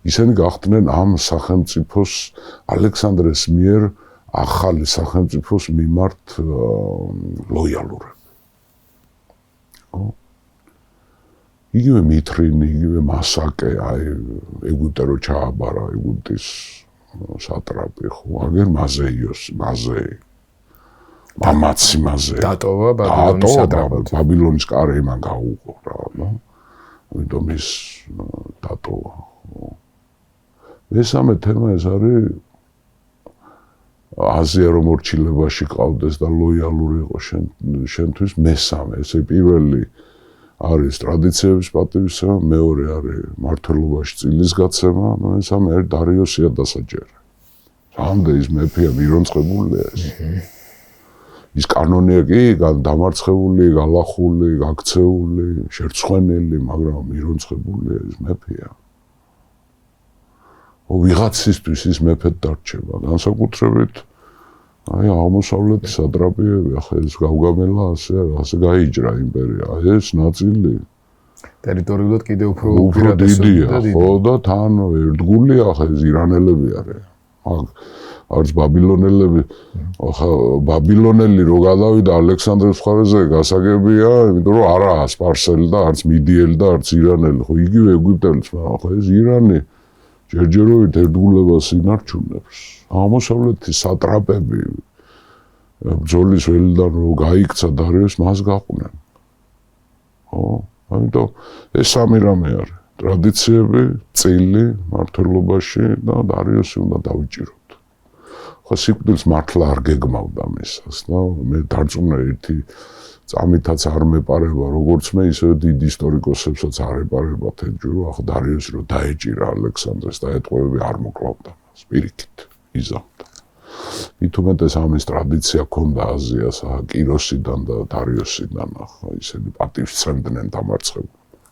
ისინი გახდნენ ამ სახელმწიფოს ალექსანდრეს მიერ ახალი სახელმწიფოს მიმართ ლოიალურები. იგივე მითრინი, იგივე მასაკე, აი ეგვიპტე რო ჩააბარა, ეგვიპტის სატრაპი, ხო, აგერ მაზეიოსი, მაზეი. მამაცი მაზეი. დატოვა ბაბილონის სატრაპად. ბაბილონის კარი მან გაუყო რა, ნო. ამიტომ ის დატოვა. მესამე თემა ეს არის აზია რომ მორჩილებაში ყავდეს და ლოიალური იყო შენთვის მესამე, ესე პირველი არის ტრადიციების პატივისცემა, მეორე არის მართლობაში წილის გაცემა, და მესამე არის დარიოსია დასაჯერე. რამდენი ის მეფეა მირონწყებულია ეს. ის კანონია კი დამარცხებული, გალახული, გაქცეული, შერცხვენილი, მაგრამ მირონწყებულია ეს მეფეა. ვიღაცისთვის ის მეფედ დარჩება, განსაკუთრებით აი აღმოსავლეთის სატრაპიები, ახლა ეს გავგამელა ასე გაიჯრა იმპერია, ეს ნაწილი ტერიტორიულად კიდე უფრო დიდია, ხო და თან ერთგულია, ახლა ეს ირანელები არის. არც ბაბილონელები, ახლა ბაბილონელი რო გადავიდა ალექსანდრეს მხარეზე, გასაგებია, იმიტომ რომ არაა სპარსელი და არც მიდიელი და არც ირანელი, ხო იგივე ეგვიპტელიც, მაგრამ ახლა ეს ირანი ჯერჯერობით ერთგულებას ინარჩუნებს. აღმოსავლეთის სატრაპები ბრძოლის ველიდან რო გაიქცა დარიოს, მას გაყვნენ. ხო, ამიტომ ეს სამი რამე არის. ტრადიციები, წილი, მართლობაში და დარიოსი უნდა დავიჭიროთ. ხო, სიკვდილს მართლა არ გეგმავდა მისას და მე დარწმუნდა ერთი წამითაც არ მეპარება, როგორც მე, ისე დიდ ისტორიკოსებსაც არ ეპარებათ ეჯურო, ახლა დარიოსი რო დაეჭირა ალექსანდრეს და ეტყვევები არ მოკლავდა მას, პირიქით იზამდა. მით უმეტეს ამის ტრადიცია ჰქონდა აზიას, კიროსიდან და დარიოსიდან, ახლა ისინი პატივს ცემდნენ დამარცხებულებს.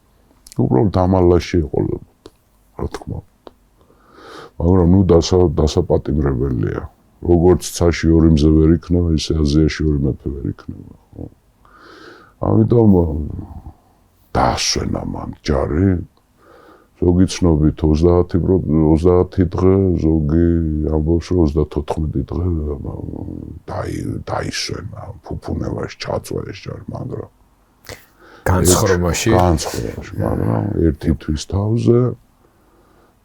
უბრალოდ ამალაში ეყოლებოდა, რა თქმა უნდა. მაგრამ ნუ დასაპატიმრებელია. როგორც ცაში ორი მზე ვერ იქნება, ისე აზიაში ორი მეფე ვერ იქნება, ხო? ამიტომ დაასვენა მან ჯარი, ზოგი ცნობით 30 დღე, ზოგი ამბობს რომ 34 დღე დაისვენა, ფუფუნევაში ჩაწვა ეს ჯარი, მაგრამ განცხრომაში, მაგრამ ერთი თვის თავზე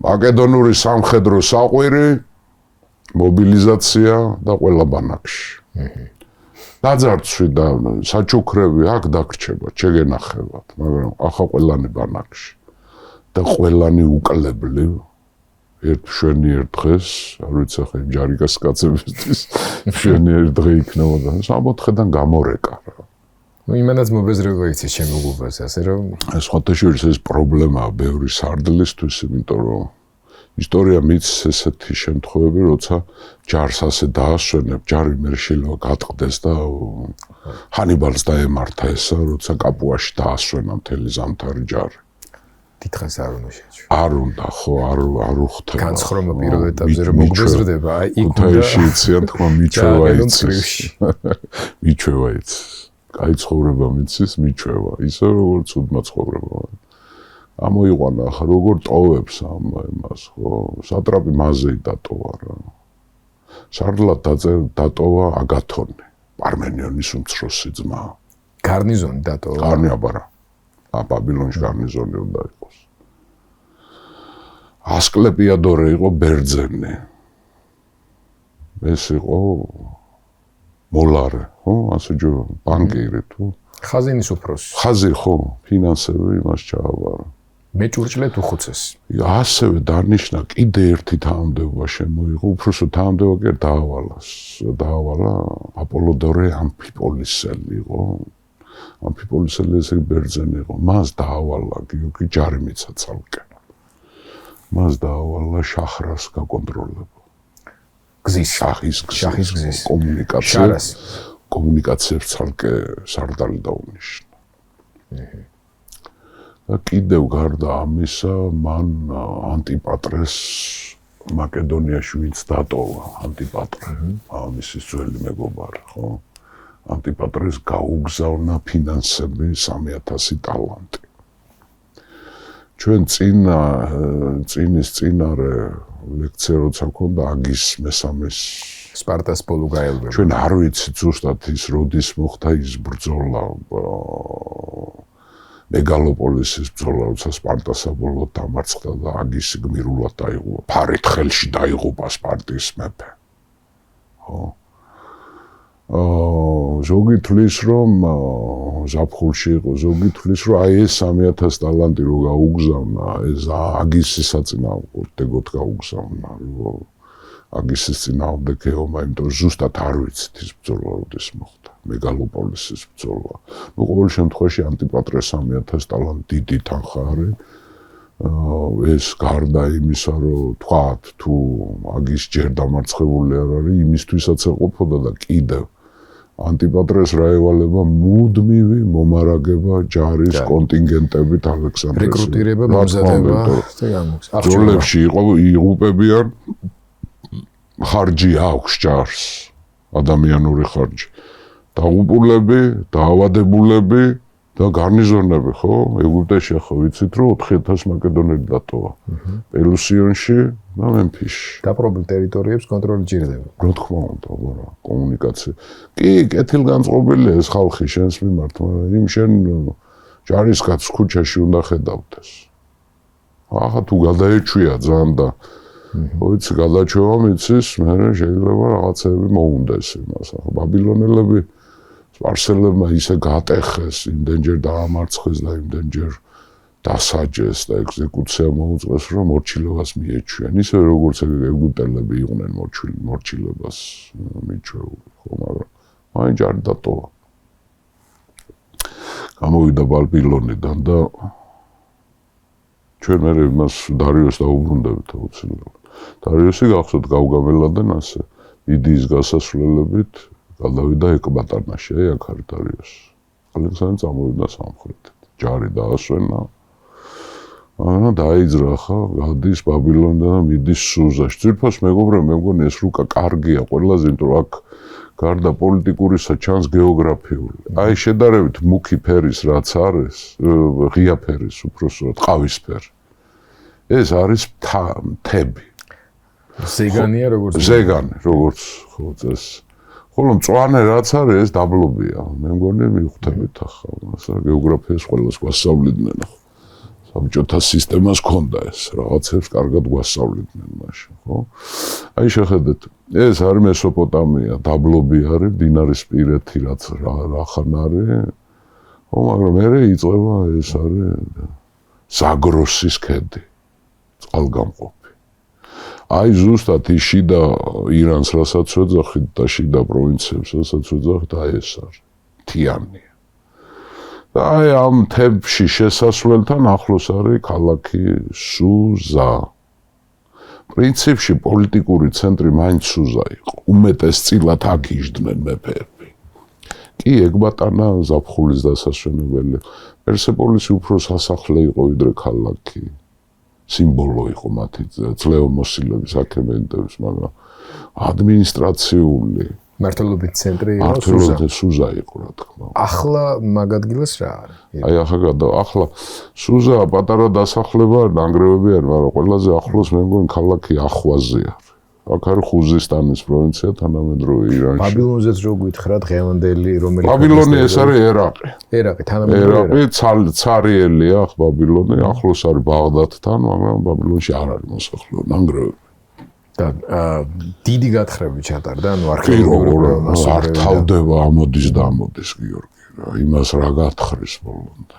მაკედონური სამხედრო საყვირი, მობილიზაცია და ყველა ბანაკში. დაძარცვი და საჩუქრები აქ დაგრჩება, შეგენახებათ, მაგრამ ახლა ყველანი ბანაკში და ყველანი უკლებლივ ერთ მშვენიერ დღეს, არ ვიცი ახლა ჯარიკას კაცებისთვის მშვენიერი დღე იქნებოდა, 64-დან გამორეკა რა. იმანაც მობეზრება იცის ჩემ უგუბას, ასე რომ სხვათაშორის ეს პრობლემაა ბევრი სარდლისთვის, იმიტომ რომ ისტორია მიცის ესეთი შემთხვევები, როცა ჯარს ასე დაასვენებ, ჯარი მე შეიძლება გატყდეს და ჰანიბალს დაემართა ესა, როცა კაპუაში დაასვენა მთელი ზამთარი ჯარი. დიდხანს არ უნდა შეჭრა. არ უნდა, ხო, არ უხდება. განცხრომა პირველ ეტაპზე რომ მოგბეზრდება, აი იქ უნდა თაიში იციან თქმა მიჩვევა იცის. მიჩვევა იცის. კაი ცხოვრება მიცის, მიჩვევა. ისე როგორც უდმა ცხოვრება. ამოიყვანა ახლა როგორ ტოვებს ამ იმას, ხო? სატრაპი მაზეი დატოვა რა. სარდლად დატოვა აგათონი, პარმენიონის უმცროსი ძმა. გარნიზონი დატოვა. გარნიაბარა. ბაბილონში გარნიზონი უნდა იყოს. ასკლეპიადორე იყო ბერძენი. ეს იყო მოლარე, ხო? ასე ჯო ბანკირი თუ ხაზინის უფროსი. ხაზი ხო, ფინანსები იმას ჩააბარა. მეჭურჭლეთ უხუცეს. ასევე დანიშნა კიდე ერთი თანამდებობა შემოიღო, უბრალოდ თანამდებობა კი დაავალა აპოლოდორე ამფიპოლისელი იყო. ამფიპოლისელი ესე ბერძენი იყო. მას დაავალა გიორგი ჯარიმიცა ცალკე. მას დაავალა შახრას გაკონტროლება. გზის შახის გზის კომუნიკაციებს ცალკე სარდალი დაუნიშნა. და კიდევ გარდა ამისა, მან ანტიპატრეს მაკედონიაში ვინც დატოვა, ანტიპატრე, მამამისის ძველი მეგობარი, ხო? ანტიპატრეს გაუგზავნა ფინანსები 3000 ტალანტი. ჩვენ წინის წინარე ლექცია როცა მქონდა აგის მესამეს სპარტას ბოლო გაელვება. ჩვენ არ ვიცით ზუსტად ის როდის მოხდა ის ბრძოლა მეგალოპოლისის ბრძოლა, როცა სპარტასა ბოლოდ დამარცხდა და აგის გმირულად დაიღუპა, ფარით ხელში დაიღუპა სპარტის მეფე. ხო? ზოგი თვლის რომ ზაფხულში იყო, ზოგი თვლის რომ აი ეს 3000 ტალანტი რო გაუგზავნა, ეს აგისის საწინააღმდეგოდ გაუგზავნა, რომ აგისის წინააღმდეგ ეომა, იმიტომ რომ ზუსტად არ ვიცით ის ბრძოლა როდის მოხდა, მეგალოპოლისის ბრძოლა. ნუ ყოველ შემთხვევაში ანტიპატრეს 3000 ტალანტი დიდი თანხა არის. ეს გარდა იმისა, რომ თქვათ თუ აგის ჯერ დამარცხებული არ არის, იმისთვისაც ეყოფოდა და კიდევ ანტიპატრეს რა ევალება მუდმივი მომარაგება ჯარის კონტინგენტებით ალექსანდრეს. რეკრუტირება, მომზადება და გამოგზავნა. ბრძოლებში იღუპებიან, ხარჯი აქვს ჯარს, ადამიანური ხარჯი. დაღუპულები, დაავადებულები და გარნიზონები, ხო? ეგვიპტეში ახლა ვიცით, რომ 4000 მაკედონელი დატოვა. პელუსიონში და მემფისში. დაპყრობილ ტერიტორიებს კონტროლი ჭირდება. რა თქმა უნდა, რა, კომუნიკაცია. კი, კეთილგანწყობილია ეს ხალხი შენს მიმართ, მაგრამ იმ შენ ჯარისკაცს ქუჩაში უნდა ხედავდეს. ახლა თუ გადაეჩვია ძალიან და ვიცი, გადაჩვევა მიცის, მერე შეიძლება რაღაცები მოუნდეს იმას. ახლა ბაბილონელები სპარსელებმა ისე გატეხეს, იმდენჯერ დაამარცხეს და იმდენჯერ დასაჯეს და ეგზეკუცია მოუწეს, რომ მორჩილებას მიეჩვიან. ისე როგორც ეგვიპტელები იყვნენ მორჩილებას მიჩვეული, ხო, მაგრამ მაინც ჯარი დატოვა. გამოვიდა ბაბილონიდან და ჩვენ მერე მას დარიოს დაუბრუნდებით აუცილებლად. დარიოსი გახსოვთ გაუგაბელადნენ ასე მიდიის გასასვლელებით გადავიდა ეკბატანაში, აი აქ არის დარიოსი. ალექსანდრე წამოვიდა სამხრეთით. ჯარი დაასვენა. დაიძრა ხა, გადის ბაბილონიდან და მიდის სუზაში. ძირფას მეგობრებო, მე მგონი ეს რუკა კარგია ყველაზე, იმიტომ რომ აქ გარდა პოლიტიკურისა ჩანს გეოგრაფიული. აი შედარებით მუქი ფერის რაც არის, ღია ფერის უბრალოდ ყავისფერი. ეს არის მთები. ზეგანია როგორც ზეგანი, როგორც ხო წეს. ხოლო მწვანე რაც არის ეს დაბლობია. მე მგონი მივხვდებით ახლა. ასა გეოგრაფიას ყველას გვასწავლიდნენ ახლა. საბჭოთა სისტემას ჰქონდა ეს, რაღაცებს კარგად გვასწავლიდნენ მაშინ, ხო? აი შეხედეთ, ეს არის მესოპოტამია, დაბლობი არის, მდინარის პირეთი რაც რახან არის. ხო, მაგრამ მერე იწყება ეს არის ზაგროსის ქედი, წყალგამყოფი. აი ზუსტად ის შიდა ირანს რასაც ვეძახით და შიდა პროვინციებს რასაც ვეძახით, აი ეს არის მთიანია. და აი ამ მთებში შესასვლელთან ახლოს არის ქალაქი სუზა. პრინციპში პოლიტიკური ცენტრი მაინც სუზა იყო. უმეტესწილად აქ იჯდნენ მეფეები. კი ეგბატანა ზაფხულის დასასვენებელი. პერსეპოლისი უფრო სასახლე იყო ვიდრე ქალაქი. სიმბოლო იყო მათი ძლევამოსილების აქემენტების, მაგრამ ადმინისტრაციული მართლობის ცენტრი იყო სუზა იყო, რა თქმა უნდა. ახლა მაგ ადგილას რა არის? აი ახლა სუზა პატარა დასახლება ნანგრევები არის, მაგრამ ყველაზე ახლოს მე მგონი ქალაქი ახვაზი არის. აქ არის ხუზისტანის პროვინცია თანამედროვე ირანში. ბაბილონზეც რო გითხრა დღევანდელი რომელიც ბაბილონი ეს არის ერაყი. ერაყი თანამედროვე ერაყი ცარიელია ახ ბაბილონი, ახლოს არის ბაღდადთან, მაგრამ ბაბილონში არ არის მოსახლე ნანგრევები. და დიდი გათხრები ჩატარდა, ანუ არქეოლოგიური არ თავდება ამოდის და ამოდის გიორგი. იმას რა გათხრის ბოლომდე.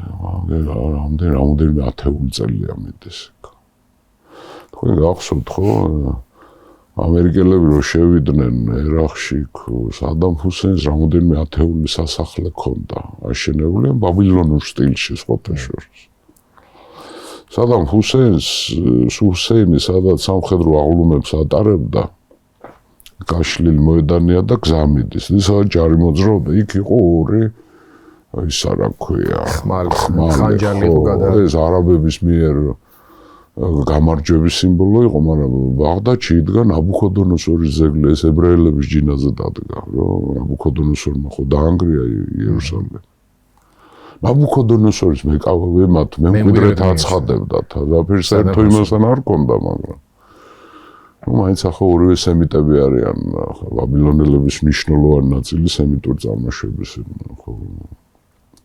რამდენიმე ათეული წელია მიდის. თქვენ გახსოვთ ხო? ამერიკელები რო შევიდნენ ერაყში, სადამ ჰუსეინს რამდენიმე ათეული სასახლე ჰქონდა აშენებული ბაბილონურ სტილში სხვათა შორის. სადამ ჰუსეინი სადაც სამხედრო აღლუმებს ატარებდა, გაშლილი მოედანია და გზამიდის. სადაც ჯარი მოძრაობდა, იქ იყო ორი ისა რა ქვია, ხანჯალი იყო ეს არაბების მიერ გამარჯვების სიმბოლო იყო, მაგრამ ბაღდადში იდგა ნაბუქოდონოსორის ძეგლი, ეს ებრაელების ჯინაზე დადგა, რომ ნაბუქოდონოსორმა ხო დაანგრია იერუსალიმი. ნაბუქოდონოსორის მეკავებმათ მემკვიდრედ აცხადებდათ, რაფერს ერთო იმასთან არ კონდა, მაგრამ მაინც ახლა ორივე სემიტები არიან, ბაბილონელების მნიშვნელოვანი ნაწილი სემიტური წარმოშობის,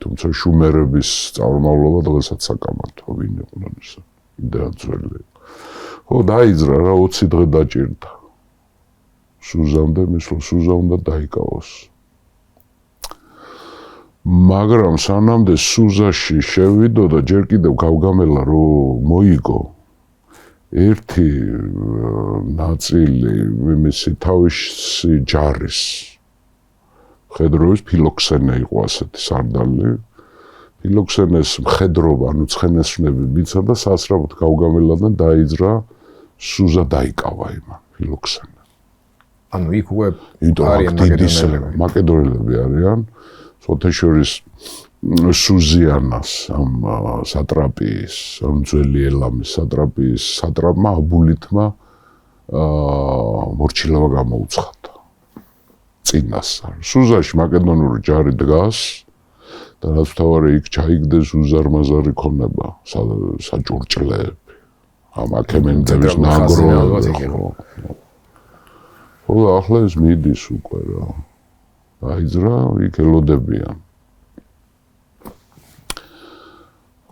თუმცა შუმერების წარმომავლობა დღესაც საკამათოა, ვინ იყვნენ ისე. ინდაძველი. ხო, დაიძრა რა 20 დღე დაჭირდა. სუზამდე მისვლა, სუზა უნდა დაიკავოს. მაგრამ სანამდე სუზაში შევიდო და ჯერ კიდევ გავგამელა რომ მოიგო ერთი ნაწილი მისი თავისი ჯარის. მხედრობის ფილოქსენე იყო ასეთი სარდალი. ფილოქსენეს მხედრობა, ანუ ცხენესნები მიცა და სასწრაფოდ გავგამელა და დაიძრა, სუზა დაიკავა იმან ფილოქსენე. ანუ იქ უკვე არიან მაკედონელები არიან. სოთეშორის სუზიანას ამ სატრაპიის, ამ ძველი ელამის სატრაპმა აბულითმა მორჩილავა გამოუცხადა. წინასწარ. სუზაში მაკედონური ჯარი დგას. და რაც თავარი იქ ჩაიგდეს უზარმაზარი ქონება, საჭურჭლეები, ამ აქემენტების ნაგროვები. ხო, ახლა ეს მიდის უკვე რა. დაიძრა, იქ ელოდებიან.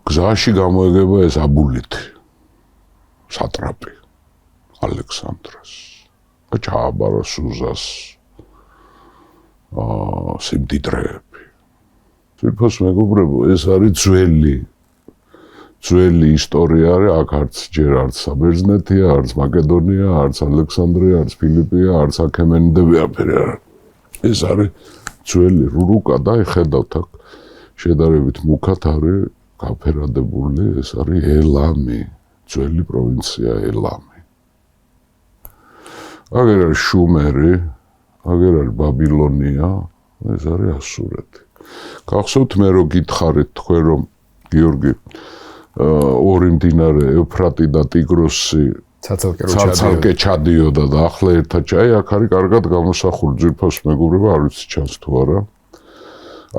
გზაში გამოეგება ეს აბულითი, სატრაპი, ალექსანდრეს. და ჩააბარა სუზას სიმდიდრეები. თვითონ მეგობრებო, ეს არის ძველი ისტორია არის, აქ არც ჯერ არც საბერძნეთია, არც მაკედონია, არც ალექსანდრია, არც ფილიპია, არც აქემენიდები არაფერი არ არის. ეს არის ძველი რურუკა და ხედავთ აქ შედარებით მუქად არის გაფერადებული, ეს არის ელამი, ძველი პროვინცია ელამი. აგერ არის შუმერი, აგერ არის ბაბილონია, ეს არის ასურეთი. გახსოვთ მე რო გითხარით თქვენ რომ გიორგი ორი მდინარე ევფრატი და ტიგროსი ცალკე ჩადიოდა და ახლა ერთად აი აქ არის კარგად გამოსახული ძვირფას მეგობრება არ ვიცი ჩანს თუ არა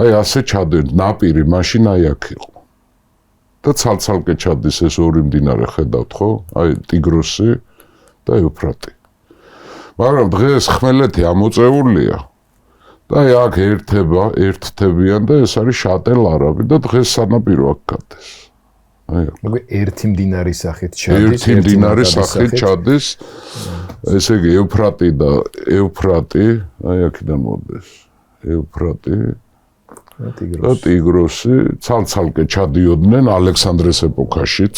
აი ასე ჩადენ ნაპირი მაშინ აი აქ იყო და ცალკე ჩადის ეს ორი მდინარე ხედავთ ხო აი ტიგროსი და ევფრატი მაგრამ დღეს ხმელეთი ამოწეულია და აქ ერთთებიან და ეს არის შატელ-არაბი და დღეს სანაპირო აქ გადის. მოგვი ერთი მდინარის სახით ჩადის. ერთი მდინარის სახით ჩადის. ესე იგი ეუფრატი, აი აქედან მოდის. ეუფრატი და ტიგროსი ცალ-ცალკე ჩადიოდნენ ალექსანდრეს ეპოქაშიც.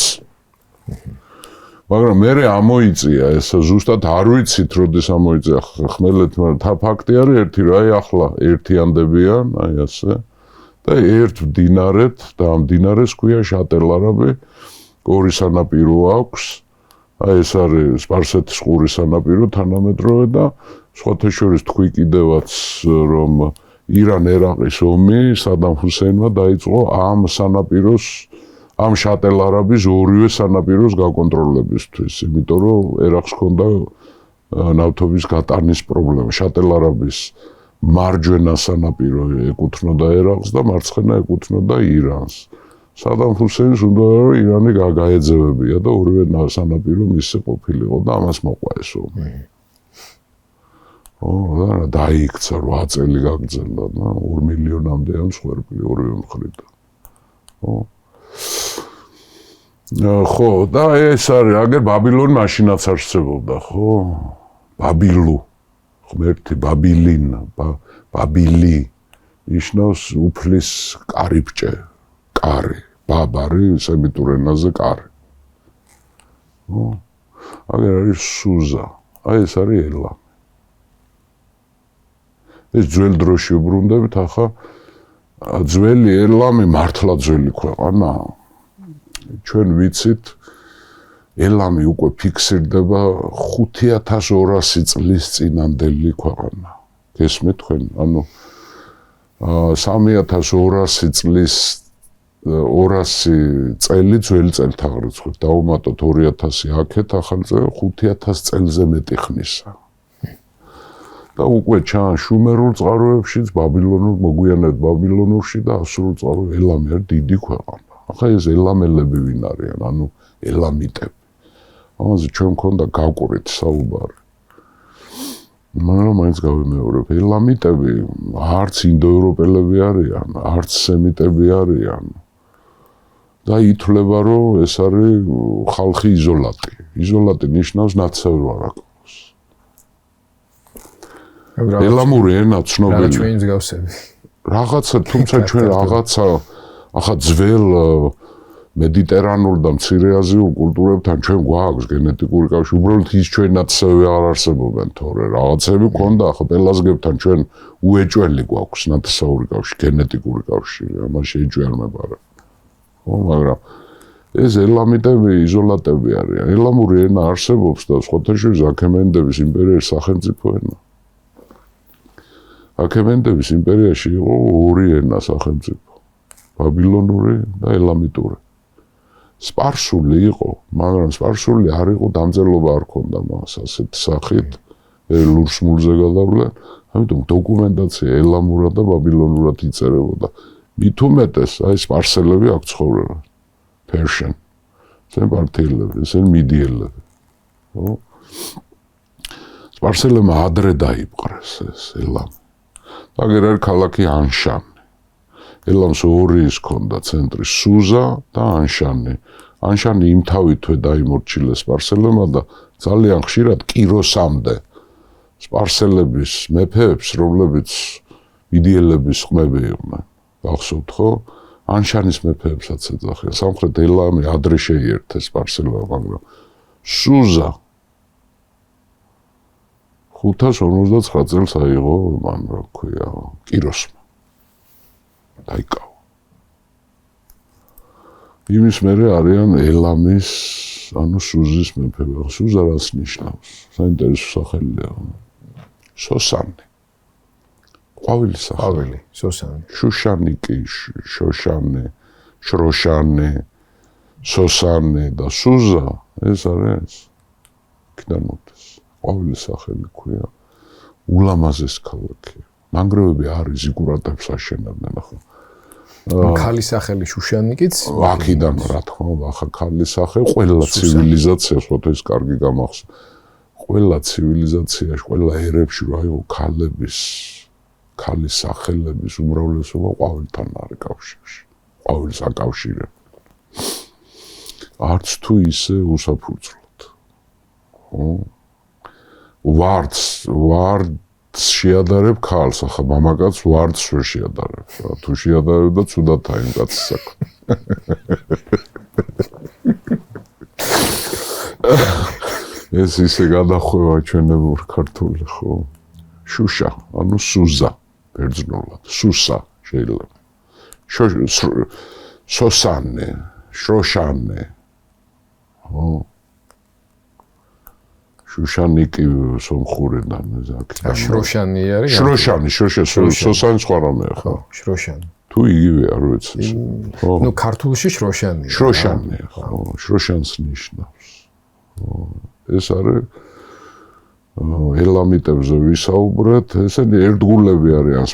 მაგრამ მერე ამოიწია ეს ზუსტად არ ვიცით როდის ამოიწია ხმელეთმა და ფაქტი არის ერთი რა აი ახლა ერთიანდებიან აი ასე და ერთ მდინარეთ და ამ მდინარეს ქვია შატელ-არაბი ორი სანაპირო აქვს აი ეს არის სპარსეთის ყურის სანაპირო თანამედროვე და სხვათა შორის თქვი კიდევაც რომ ირან-ერაყის ომი სადამ ჰუსეინმა დაიწყო ამ სანაპიროს ამ შატელ-არაბის ორივე სანაპიროს გაკონტროლებისთვის, იმიტომ რომ ერაყს ჰქონდა ნავთობის გატანის პრობლემა. შატელ-არაბის მარჯვენა სანაპირო ეკუთვნოდა ერაყს და მარცხენა ეკუთვნოდა ირანს. სადამ ჰუსეინს უნდა რომ ირანი გაეძევებია და ორივე სანაპირო მისი ყოფილიყო და ამას მოყვა ეს ომი. და დაიქცა 8 წელი გაგრძელდა და 2 მილიონამდე ამ მსხვერპლი ორივე მხრიდან. ხო, და ეს არის, აგერ ბაბილონი მაშინაც არსებობდა, ხო? ბაბილუ, ღმერთი ბაბილინა, ბაბილი, ნიშნავს უფლის კარიბჭე, კარი, ბაბარი, სემიტურ ენაზე კარი. ხო? აგერ არის სუზა, აი ეს არის ელა. ეს ძველ დროში უბრუნდებით, ახლა ძველი ელამი მართლა ძველი ქვეყანაა. ჩვენ ვიცით ელამი უკვე ფიქსირდება 5200 წლის წინანდელი ქვეყანა. გესმით თქვენ? ანუ 3200 წლის 200 წელი ძველი წელთაღრიცხვით დაუმატოთ 2000 აქეთ ახალ წელი 5000 წელზე მეტი ხნისა. და უკვე ჩან შუმერულ წყაროებშიც ბაბილონურ მოგვიანებით ბაბილონურში და ასურულ წყაროებში ელამი არის დიდი ქვეყანა. ახლა ეს ელამელები ვინ არიან, ანუ ელამიტები. ამაზე ჩვენ მქონდა გავყურეთ საუბარი. მაგრამ მაინც გავიმეორებ, ელამიტები არც ინდოევროპელები არიან, არც სემიტები არიან. და ითვლება, რომ ეს არის ხალხი იზოლატი. იზოლატი ნიშნავს ნაცევრარაკ. ელამური ენა ცნობილი. რა ჩვენი მსგავსები. რაღაცა, თუმცა ჩვენ რაღაცა ახლა ძველ მედიტერანულ და მცირე აზიურ კულტურებთან ჩვენ გვაქვს გენეტიკური კავშირი. უბრალოდ ის ჩვენაც აღარ არსებობენ თორე რაღაცები გქონდა ახლა პელაზგებთან ჩვენ უეჭველი გვაქვს ნათესაური კავშირი, გენეტიკური კავშირი, ამას შეიჭვერმება რა. ხო, მაგრამ ეს ელამიტები იზოლატები არიან. ელამური ენა არსებობს და სხვათა შორის აქემენიდების იმპერიის სახელმწიფო ენა. აქემენიდების იმპერიაში იყო ორი ენა სახელმწიფო. ბაბილონური და ელამიტური. სპარსული იყო, მაგრამ სპარსული არ იყო დამწერლობა არ ჰქონდა მას ასეთ სახით, ლურსმულზე გადავლენ, ამიტომ დოკუმენტაცია ელამურად და ბაბილონურად იწერებოდა. მით უმეტეს, აი სპარსელები აქ ცხოვრობენ. Persian. ზენ პარტიელები, ზენ მიდიელები. ხო? სპარსელებმა ადრე დაიპყრეს ეს ელამი. აგერ არის ქალაქი ანშანი. ელამს ორი ის ჰქონდა ცენტრი, სუზა და ანშანი. ანშანი იმთავითვე დაიმორჩილეს სპარსელებმა და ძალიან ხშირად კიროსამდე სპარსელების მეფეებს, რომლებიც მიდიელების ყმები იყვნენ. გახსოვთ ხო? ანშანის მეფეებსაც ეძახიან. სამხრეთ ელამი ადრე შეიერთეს სპარსელებმა, მაგრამ სუზა 559 წელს აიღო მან რა ქვია კიროსმა. დაიკავა. იმის მერე არიან ელამის, ანუ სუზის მეფეები. სუზა რას ნიშნავს? საინტერესო სახელია. სოსანი. ყვავილი სახელი. ყვავილი, სოსანი. შუშანიკი, შოშანი, შროშანი, სოსანი და სუზა, ეს არის. იქიდან მოდის. ყვავილი სახელი ქვია. ულამაზეს ქალაქია. მანგრევები არის ზიგურატებს აშენებდნენ ახლა. ქალის სახელი შუშანიკიც? აქედან რა თქმა უნდა, ახლა ქალის სახელი ყველა ცივილიზაციას, ხოთო ეს კარგი გამახსოვს. ყველა ცივილიზაციაში, ყველა ერებში რა იყო ქალების ქალის სახელების უმრავლესობა ყვავილთან არის კავშირში. ყვავილს აკავშირებ. არც თუ ისე უსაფუძვლოდ. ვარდს შეადარებ ქალს, ახლა მამაკაცს ვარდს ვერ შეადარებ. თუ შეადარებ და ცუდად აი იმ კაცის საქმე. ეს ისე გადახვევა ჩვენებურ ქართული, ხო? შუშა, ანუ სუზა, ბერძნულად, სუსა შეიძლება. სოსანე, შროშანე. ხო? შუშანიკი სომხურიდან ეს აქ. შროშანი არის? შროშანი, სოსანი სხვა რამეა, ხო? შროშანი. თუ იგივე არ ვიცი. ხო. ნუ ქართულში შროშანია. შროშანია, ხო, შროშანს ნიშნავს. ეს არის ელამიტებზე ვისაუბრეთ, ესენი ერთგულები არიან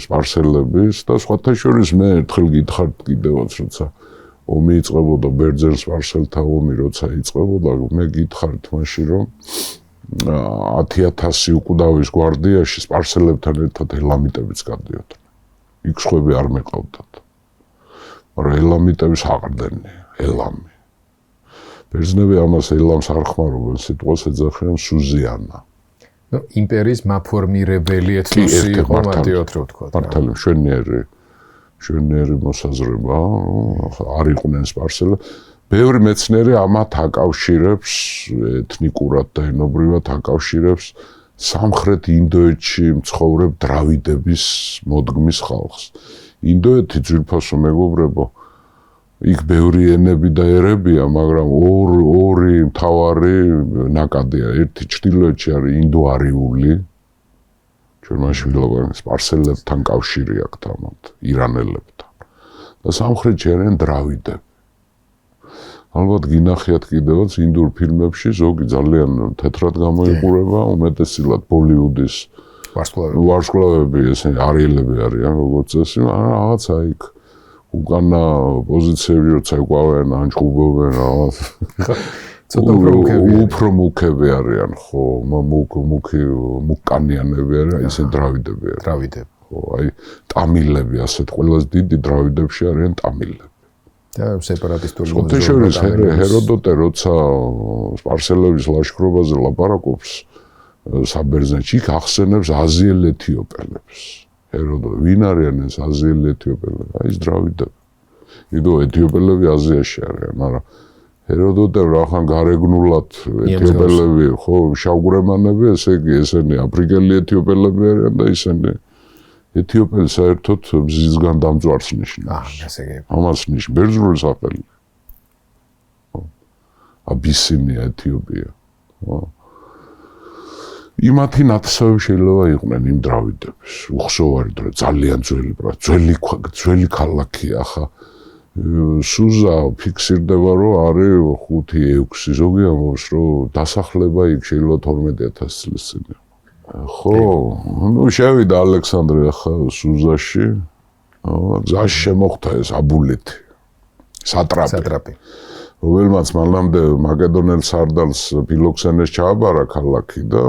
სპარსელების და სხვათა შორის მე ერთხელ გითხართ კიდევაც, როცა ომი იწყებოდა, ბერძენ სპარსელთა ომი როცა იწყებოდა, მე გითხართ მაშინ, რომ 10,000 უკვდავის გვარდიაში სპარსელებთან ერთად ელამიტებიც გადიოდნენ. იქ სხვები არ მეყავდათ. მაგრამ ელამიტების აყრდენია, ელამი. ბერძნები ამას ელამს არ ხმარობენ, სიტყვას ეძახიან სუზიანა. ნუ იმპერიის მაფორმირებელი ეთნოსი იყო მარტივად რო ვთქვა. მართალი მშვენიერი მოსაზრება, არ იყვნენ სპარსელები. ბევრი მეცნიერი ამათ აკავშირებს ეთნიკურად და ენობრივად აკავშირებს სამხრეთ ინდოეთში მცხოვრებ დრავიდების მოდგმის ხალხს. ინდოეთი ძვირფასო მეგობრებო, იქ ბევრი ენები და ერებია, მაგრამ ორი მთავარი ნაკადია. ერთი ჩრდილოეთში არის ინდოარიული, ჩვენ მაშინ ვილაპარაკობთ სპარსელებთან კავშირი აქვს თამათ, ირანელებთან. და სამხრეთში არიან დრავიდები. ალბათ გინახიათ კიდევაც ინდურ ფილმებში ზოგი ძალიან თეთრად გამოიყურება, უმეტესად ბოლივუდის ვარსკვლავები, ესენი არიელები არიან, როგორც წესი, მაგრამ რაღაცა იქ უკანა პოზიციები როცა იყვავენ, ანჭუბობენ რაღაც. ცოტა უფრო მუქები არიან, ხო, მუკანიანები არიან, ისე დრავიდები არიან. დრავიდები. ხო, აი ტამილები, ასეთ ყველაზე დიდი დრავიდებში არიან ტამილები. და სეპარატისტული სხვათა შორის ჰეროდოტე როცა სპარსელების ლაშქრობაზე ლაპარაკობს საბერძნეთში, იქ ახსენებს აზიელ ეთიოპელებს. ჰეროდოტე ვინ არიან ეს აზიელ ეთიოპელები? აი ეს დრავიდები. იდო ეთიოპელები აზიაში არიან, მაგრამ ჰეროდოტე რახან გარეგნულად ეთიოპელები, ხო, შავგვრემანები, ესე იგი ესენი აფრიკელი ეთიოპელები არიან და ისინი ეთიოპელი საერთოდ მზისგან დამწვარს ნიშნავს. ესე იგი. ამას ნიშნავს ბერძნული სახელი. აბისინია, ეთიოპია. იმათი ნათესავები შეიძლება იყვნენ იმ დრავიდების. უხსოვარი დრო, ძალიან ძველი ქალაქია ახლა. სუზა ფიქსირდება, რომ არის 5-6, ზოგი ამბობს, რომ დასახლება იქ შეიძლება 12,000 წლის წინ. ხო, ნუ შევიდა ალექსანდრე ახლა სუზაში. გზაში შემოხვდა ეს აბულეთი. სატრაპი. რომელმაც მანამდე მაკედონელ სარდალს ფილოქსენეს ჩააბარა ქალაქი და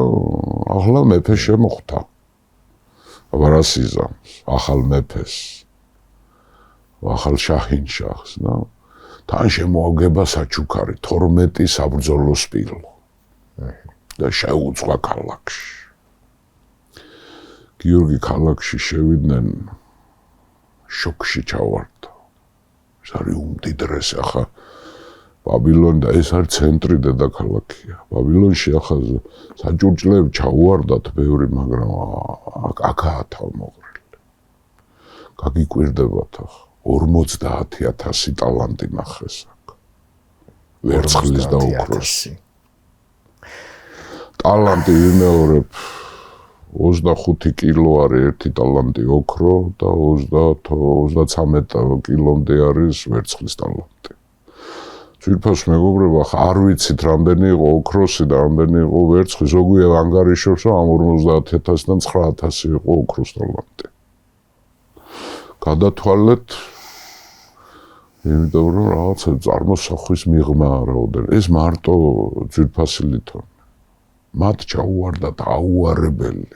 ახლა მეფე შემოხვდა. აბარასიზამს, ახალ მეფეს. ახალ შაჰინშაჰს და თან შემოაგება საჩუქარი 12 საბრძოლო სპილო. და შეუწყვა ქალაქში. გიორგი ქალაქში შევიდნენ, შოკში ჩავარდა. ეს არის უმდიდრესი ახლა ბაბილონი და ეს არის ცენტრი დედაქალაქია. ბაბილონში ახლა საჭურჭლეები ჩაუვარდათ ბევრი, მაგრამ აქაა თავმოყრილი. გაგიკვირდებათ ახლა 50,000 ტალანტი ნახეს აქ. ვერცხლის და ოქროს. ტალანტი ვიმეორებ 25 კილო არის ერთი ტალანტი ოქრო და 33 კილომდე არის ვერცხლის ტალანტი. ძვირფას მეგობრებო, არ ვიცით რამდენი იყო ოქროსი და რამდენი იყო ვერცხლი, ზოგი ანგარიშობს, რომ ამ 50,000-დან 9,000 იყო ოქროს ტალანტი. გადათვალეთ, იმიტომ რომ რაღაცა წარმოსახვის მიღმა რაოდენ. ეს მარტო ძვირფასი ლითონი. მათ ჩაუვარდათ აუარებელი.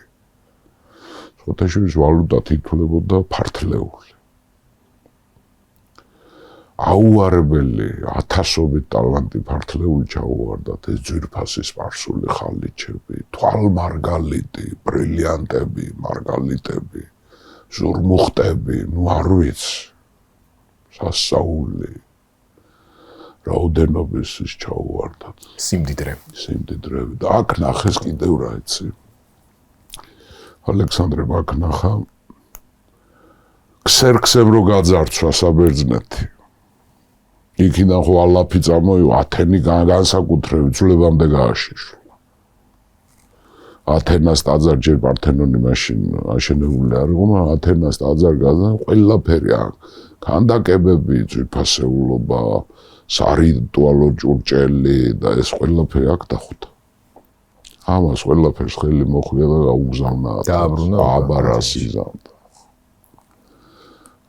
ხოთაშვილის ვალუტად ითვლებოდა ფართლეული. აუარებელი ათასობით ტალანტი ფართლეული ჩაუვარდათ ეს ძვირფასი სპარსული ხალიჩები, თვალმარგალიტი, ბრილიანტები, მარგალიტები, ზურმუხტები, ნუ არ ვიცი. სასაული რაოდენობის ის ჩაუვარდათ. სიმდიდრე და აქ ნახეს კიდევ რა იცი. ალექსანდრემ აქ ნახა ქსერქსემ რო გაძარცვა საბერძნეთი. იქიდან ხო ალაფი წამოივა, ათენი განსაკუთრებით ძვლებამდე გააშიშვა. ათენას ტაძარი ჯერ პართენონი მაშინ აშენებული არ იყო, მაგრამ ათენას ტაძარი გადა ყველაფერი აქ. ქანდაკებები, ძვირფასეულობა, სარიტუალო ჭურჭელი და ეს ყველაფერი აქ დახვდა. ამას ყველაფერს ხელი მოხვია და გაუგზავნა. დააბრუნა აბარას იზამდა.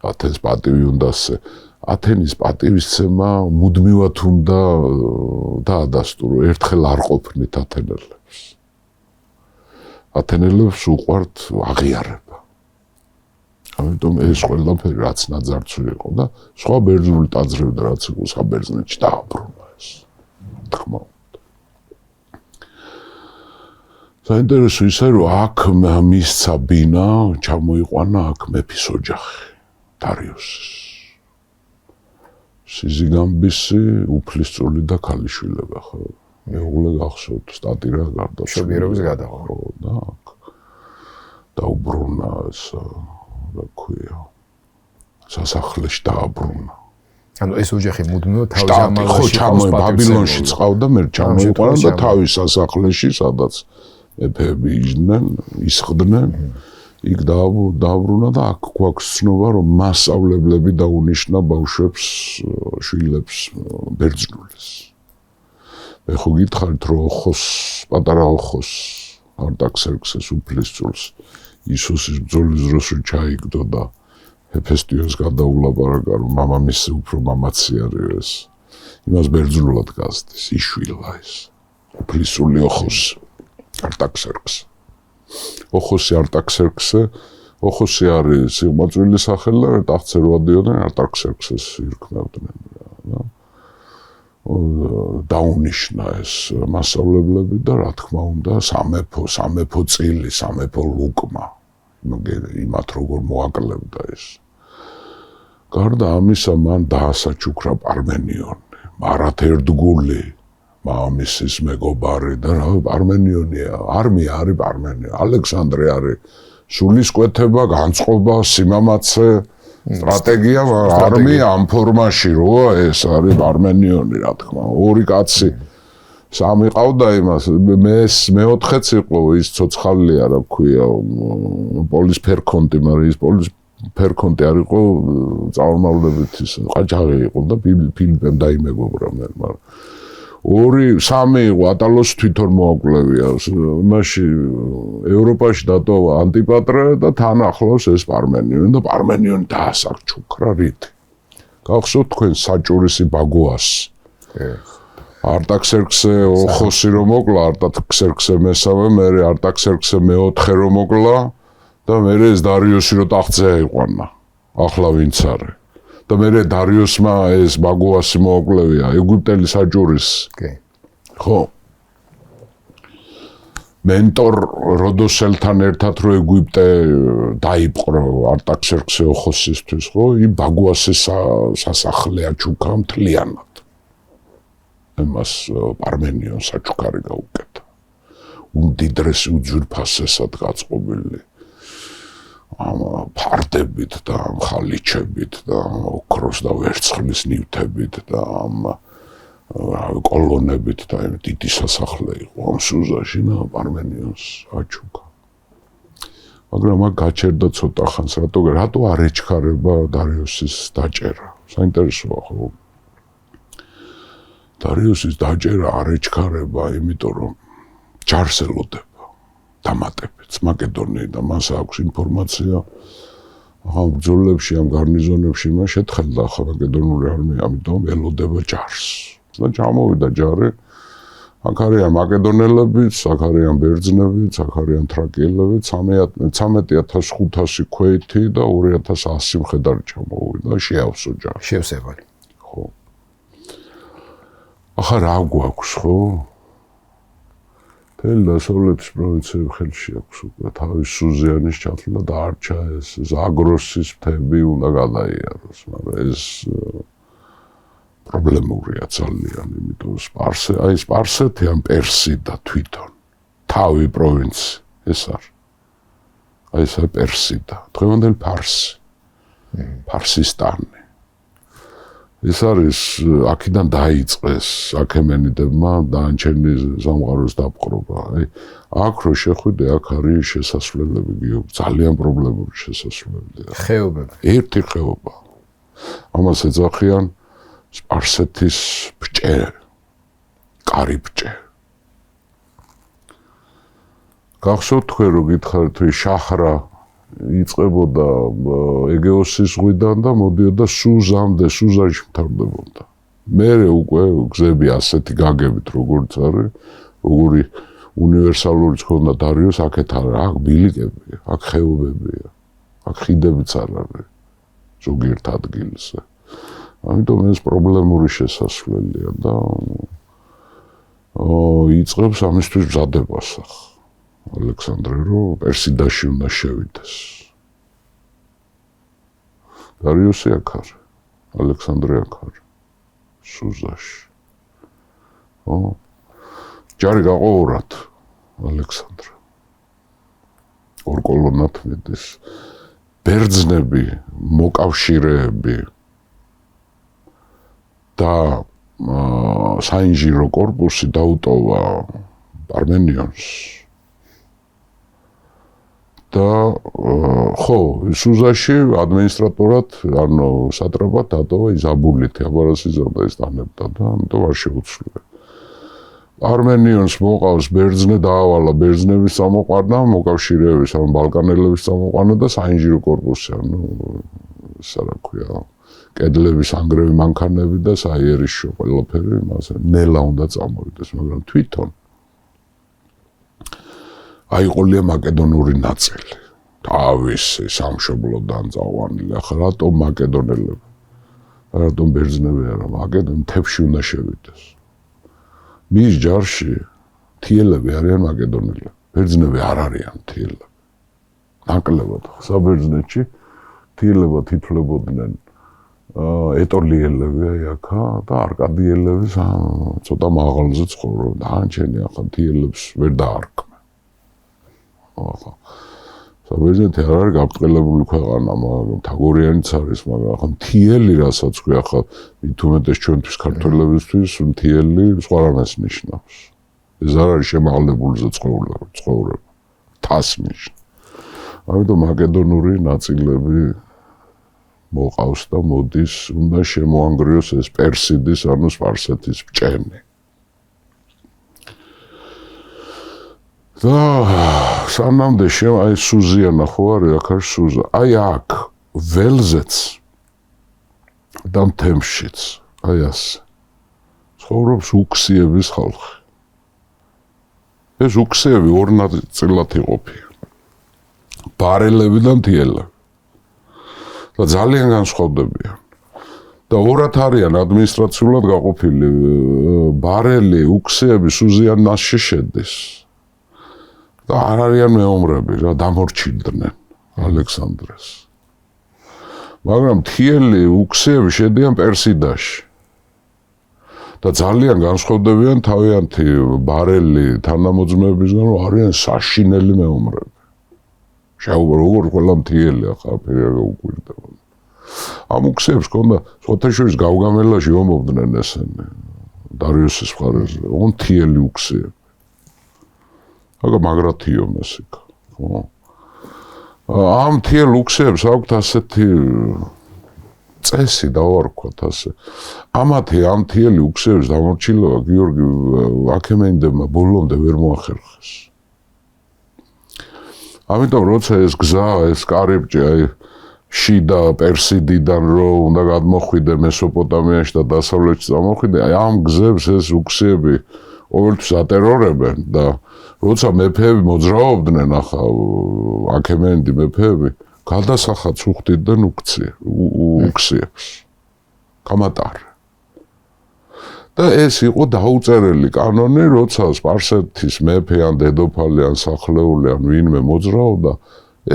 ათენს პატივი უნდასე. ათენის პატივისცემა მუდმივად უნდა დაადასტურო, ერთხელ არ ყოფნით ათენელებს. ათენელებს უყვართ აღიარება. ამიტომ ეს ყველაფერი რაც ნაძარცვი იყო და სხვა ბერძნული ტაძრები და რაც იყო საბერძნეთში დააბრუნა ეს. თქმა უნდა. საინტერესო ისე რომ აქ მისცა ბინა, ჩამოიყვანა აქ მეფის ოჯახი, დარიუსის. სიზიგამბისი, უფლისწული და ქალიშვილება ხო. მეუღლე გახსოვთ, სტატირა გარდა. მშობიერობის გადაღვა. და აქ დაუბრუნა ეს რა ქვია. სასახლეში დააბრუნა. ანუ ეს ოჯახი მუდმივად თავის ამალაში ხო, ბაბილონში წავდა, მე ჩამოიყვანა და თავის სასახლეში, სადაც მეფეები იჯდნენ, ისხდნენ. იქ დააბრუნა და აქ გვაქვს ცნობა, რომ მასწავლებლები დაუნიშნა ბავშვებს, შვილებს ბერძნულის. მე ხო გითხარით, რომ ოხოს, პატარა ოხოს, არტაქსერქსეს უფლისწულს ისუსის ბრძოლის დროს რომ ჩაიგდო და ჰეფესტიონს გადაულაპარაკა, რომ მამამისი უფრო მამაცი არის, იმას ბერძნულად გაზდის, იშვილა ეს. უფლისწული ოხოს, არტაქსერქსე. ოხოსი არტაქსერქსე, ოხოსი არის სიღმაწვილი სახელი და ტახტზე რო ადიოდნენ არტაქსერქსეს ირქმევდნენ რა. დაუნიშნა ეს მასწავლებლები და რა თქმა უნდა სამეფო წილი, სამეფო ლუკმა იმათ როგორ მოაკლებდა ეს. გარდა ამისა მან დაასაჩუქრა პარმენიონი, მარათ ერთგული მამამისის მეგობარი და რა პარმენიონია, არმია არის პარმენიონი, ალექსანდრე არის სულისკვეთება, განწყობა, სიმამაცე, სტრატეგია, არმია ამ ფორმაში როა ეს არის პარმენიონი რა თქმა, ორი კაცი სამი ყავდა იმას, მეოთხეც იყო ის ცოცხალია რა ქვია, პოლის ფერქონტი, მაგრამ ის პოლის ფერქონტი არ იყო წარმომავლობით ის ყაჩაღი იყო და ფილიპემ დაიმეგობრა მე, მაგრამ სამი იყო ატალოს თვითონ მოაკვლევია, იმაში ევროპაში დატოვა ანტიპატრე და თან ახლავს ეს პარმენიონი და პარმენიონი დაასაჩუქრა რითი. გახსოვთ თქვენ საჭურისი ბაგოასი. არტაქსერქსე ოხოსი რომ მოკლა, არტაქსერქსე მესამე, მერე არტაქსერქსე მეოთხე რომ მოკლა და მერე ეს დარიუსი რომ ტახტზე აიყვანა. ახლა ვინც არის. და მერე დარიუსმა ეს ბაგოასი მოაკვლევია, ეგვიპტელი საჭურისი. ხო. მენტორ როდოსელთან ერთად რო ეგვიპტე დაიპყრო არტაქსერქსე ოხოსისთვის, ხო, იმ ბაგოასის სასახლე აჩუქა მთლიანად. მას პარმენიონს საჩუქარი გაუკეთა. უმდიდრესი უძვირფასესად გაწყობილი ფარდებით და ხალიჩებით და ოქროს და ვერცხლის ნივთებით და კოლონებით და დიდი სასახლე იყო ამ სუზაში და პარმენიონს აჩუქა. მაგრამ აქ გაჩერდა ცოტა ხანს, რატო არ ეჩქარება დარიუსის დაჭერა. საინტერესოა ხო? დარიუსის დაჭერა არ ეჩქარება, იმიტომ რომ ჯარს ელოდება დამატებიც მაკედონიიდან, მას აქვს ინფორმაცია ამ ბრძოლებში, ამ გარნიზონებში მას შეთხელდა ახლა მაკედონური არმია, ამიტომ ელოდება ჯარს. და ჩამოვიდა ჯარი აქ არიან მაკედონელებიც, აქ არიან ბერძნებიც, აქ არიან თრაკიელებიც, 13,500 ქვეითი და 2,100 მხედარი ჩამოვიდა, შეავსო ჯარს. შევსებანი. ხო. ახლა რა გვაქვს, ხო? თელი დასავლეთის პროვინციები ხელში აქვს უკვე, თავის სუზიანის ჩათვლა დაარჩა ეს ზაგროსის მთები უნდა გადაიაროს, მაგრამ ეს პრობლემურია ძალიან, იმიტომ სპარსეთი ან პერსიდა თვითონ, თავი პროვინცია, ეს არის. ეს არის პერსიდა, დღევანდელი ფარსი, ფარსისტანი. ეს არის აქედან დაიწყეს აქემენიდებმა დაანჩენი სამყაროს დაპყრობა. აქ რო შეხვიდე, აქ არის შესასვლელები, ძალიან პრობლემური შესასვლელია. ხეობები. ერთი ხეობა. ამას ეძახიან სპარსეთის ბჭე, კარი ბჭე. გახსოვთ თქვენ რომ გითხარით შახრა იწყებოდა ეგეოსის ზღვიდან და მოდიოდა სუზამდე, სუზანში მთავრდებოდა. მერე უკვე გზები ასეთი გაგებით როგორც არის, როგორი უნივერსალურიც ჰქონდა დარიოს, აქეთ არა, აქ ბილიკებია, აქ ხეობებია, აქ ხიდებიც არ არის ზოგიერთ ადგილზე. ამიტომ ეს პრობლემური შესასვლელია და იწყებს ამისთვის მზადებას ახლა. ალექსანდრე რომ პერსიდაში უნდა შევიდეს. დარიოსი აქ არის, ალექსანდრე აქ არის, სუზაში. ჯარი გაყოვრათ, ალექსანდრე. ორ კოლონად მიდის. ბერძნები, მოკავშირეები და საინჟირო კორპუსი დაუტოვა არმენიონს. და ხო, სუზაში ადმინისტრატორად, ანუ სატრაპად დატოვა იზაბულითი, აბარასიზამ და ის დანებდა და ამიტომ არ შეუცვლია. არმენიონს მოყავს ბერძნე დაავალა ბერძნების წამოყვანა, მოკავშირეების, ანუ ბალკანელების წამოყვანა და საინჟირო კორპუსი, ანუ ისა რა ქვია, კედლების ანგრევი მანქანები და საიერის შო ყველაფერი, მასე ნელა უნდა წამოვიდეს, მაგრამ თვითონ აიყოლია მაკედონური ნაწილი. თავისი სამშობლოდან წაყვანილი. ახლა რატომ მაკედონელები? რატომ ბერძნები არა? მაკედონ მთებში უნდა შევიდეს. მის ჯარში თიელები არიან მაკედონელები. ბერძნები არ არიან თიელები. ნაკლებად. საბერძნეთში თიელებად ითვლებოდნენ ეტოლიელები აქა და არკადიელები ცოტა მაღალზე ცხოვრობდნენ. დაანჩენი ახლა თიელებს ვერ დაარქმენ. საბერძნეთი არ არის გაბრწყინებული ქვეყანა, მაგრამ თაგორიანიც არის, მაგრამ ახლა მთიელი, რასაც ქვია, ახლა მით უმეტეს ჩვენთვის ქართველებისთვის მთიელი სხვა რამეს ნიშნავს. ეს არ არის შემაღლებულზე ცხოვრება, თას ნიშნავს. ამიტომ მაკედონური ნაწილები მოყავს და მოდის, უნდა შემოანგრიოს ეს პერსიდის, ანუ სპარსეთის ბჭენი. და სანამდე აი სუზიანა ხო არის, აქ არის სუზა. აი აქ ველზეც და მთემშიც, აი ასე. ცხოვრობს უქსიების ხალხი. ეს უქსიები ორ ნაწილად იყოფიან. ბარელები და მთიელები. და ძალიან განსხვავდებიან. და ორად არიან ადმინისტრაციულად გაყოფილი. ბარელი, უქსიები სუზიანაში შედის. და არ არიან მეომრები რა, დამორჩილდნენ ალექსანდრეს. მაგრამ მთიელი უქსიები შედიან პერსიდაში. და ძალიან განსხვავდებიან თავიანთი ბარელი თანამოძმეებისგან, რომ არიან საშინელი მეომრები. როგორ ყველა მთიელი ახლა ფერი გაუკვირდება. ამ უქსიებს ჰქონდა სხვათა შორის გავგამელაში ომობდნენ ესენი დარიოსის მხარეზე, მთიელი უქსიები. aga magratio mesik. ამ მთიელ უქსებს აქვთ ასეთი წესი დავარქვათ ასე. ამათი ამ მთიელი უქსებს დამორჩილება გიორგი აქემენიდებმა ბოლომდე ვერ მოახერხეს. ამიტომ როცა ეს გზა, ეს კარიბჭე აი შიდა პერსიდიდან რო უნდა გადმოხვიდე მესოპოტამიაში და დასავლეთში წამოხვიდე, აი ამ გზებს ეს უქსები ყოველთვის ატერორებენ და როცა მეფეები მოძრაობდნენ ახლა აქემენდი მეფეები გადასახადს უხდიდნენ უქციებს გამატარი და ეს იყო დაუწერელი კანონი როცა სპარსეთის მეფე ან დედოფალი ან სახლეული ან ვინმე მოძრაობდა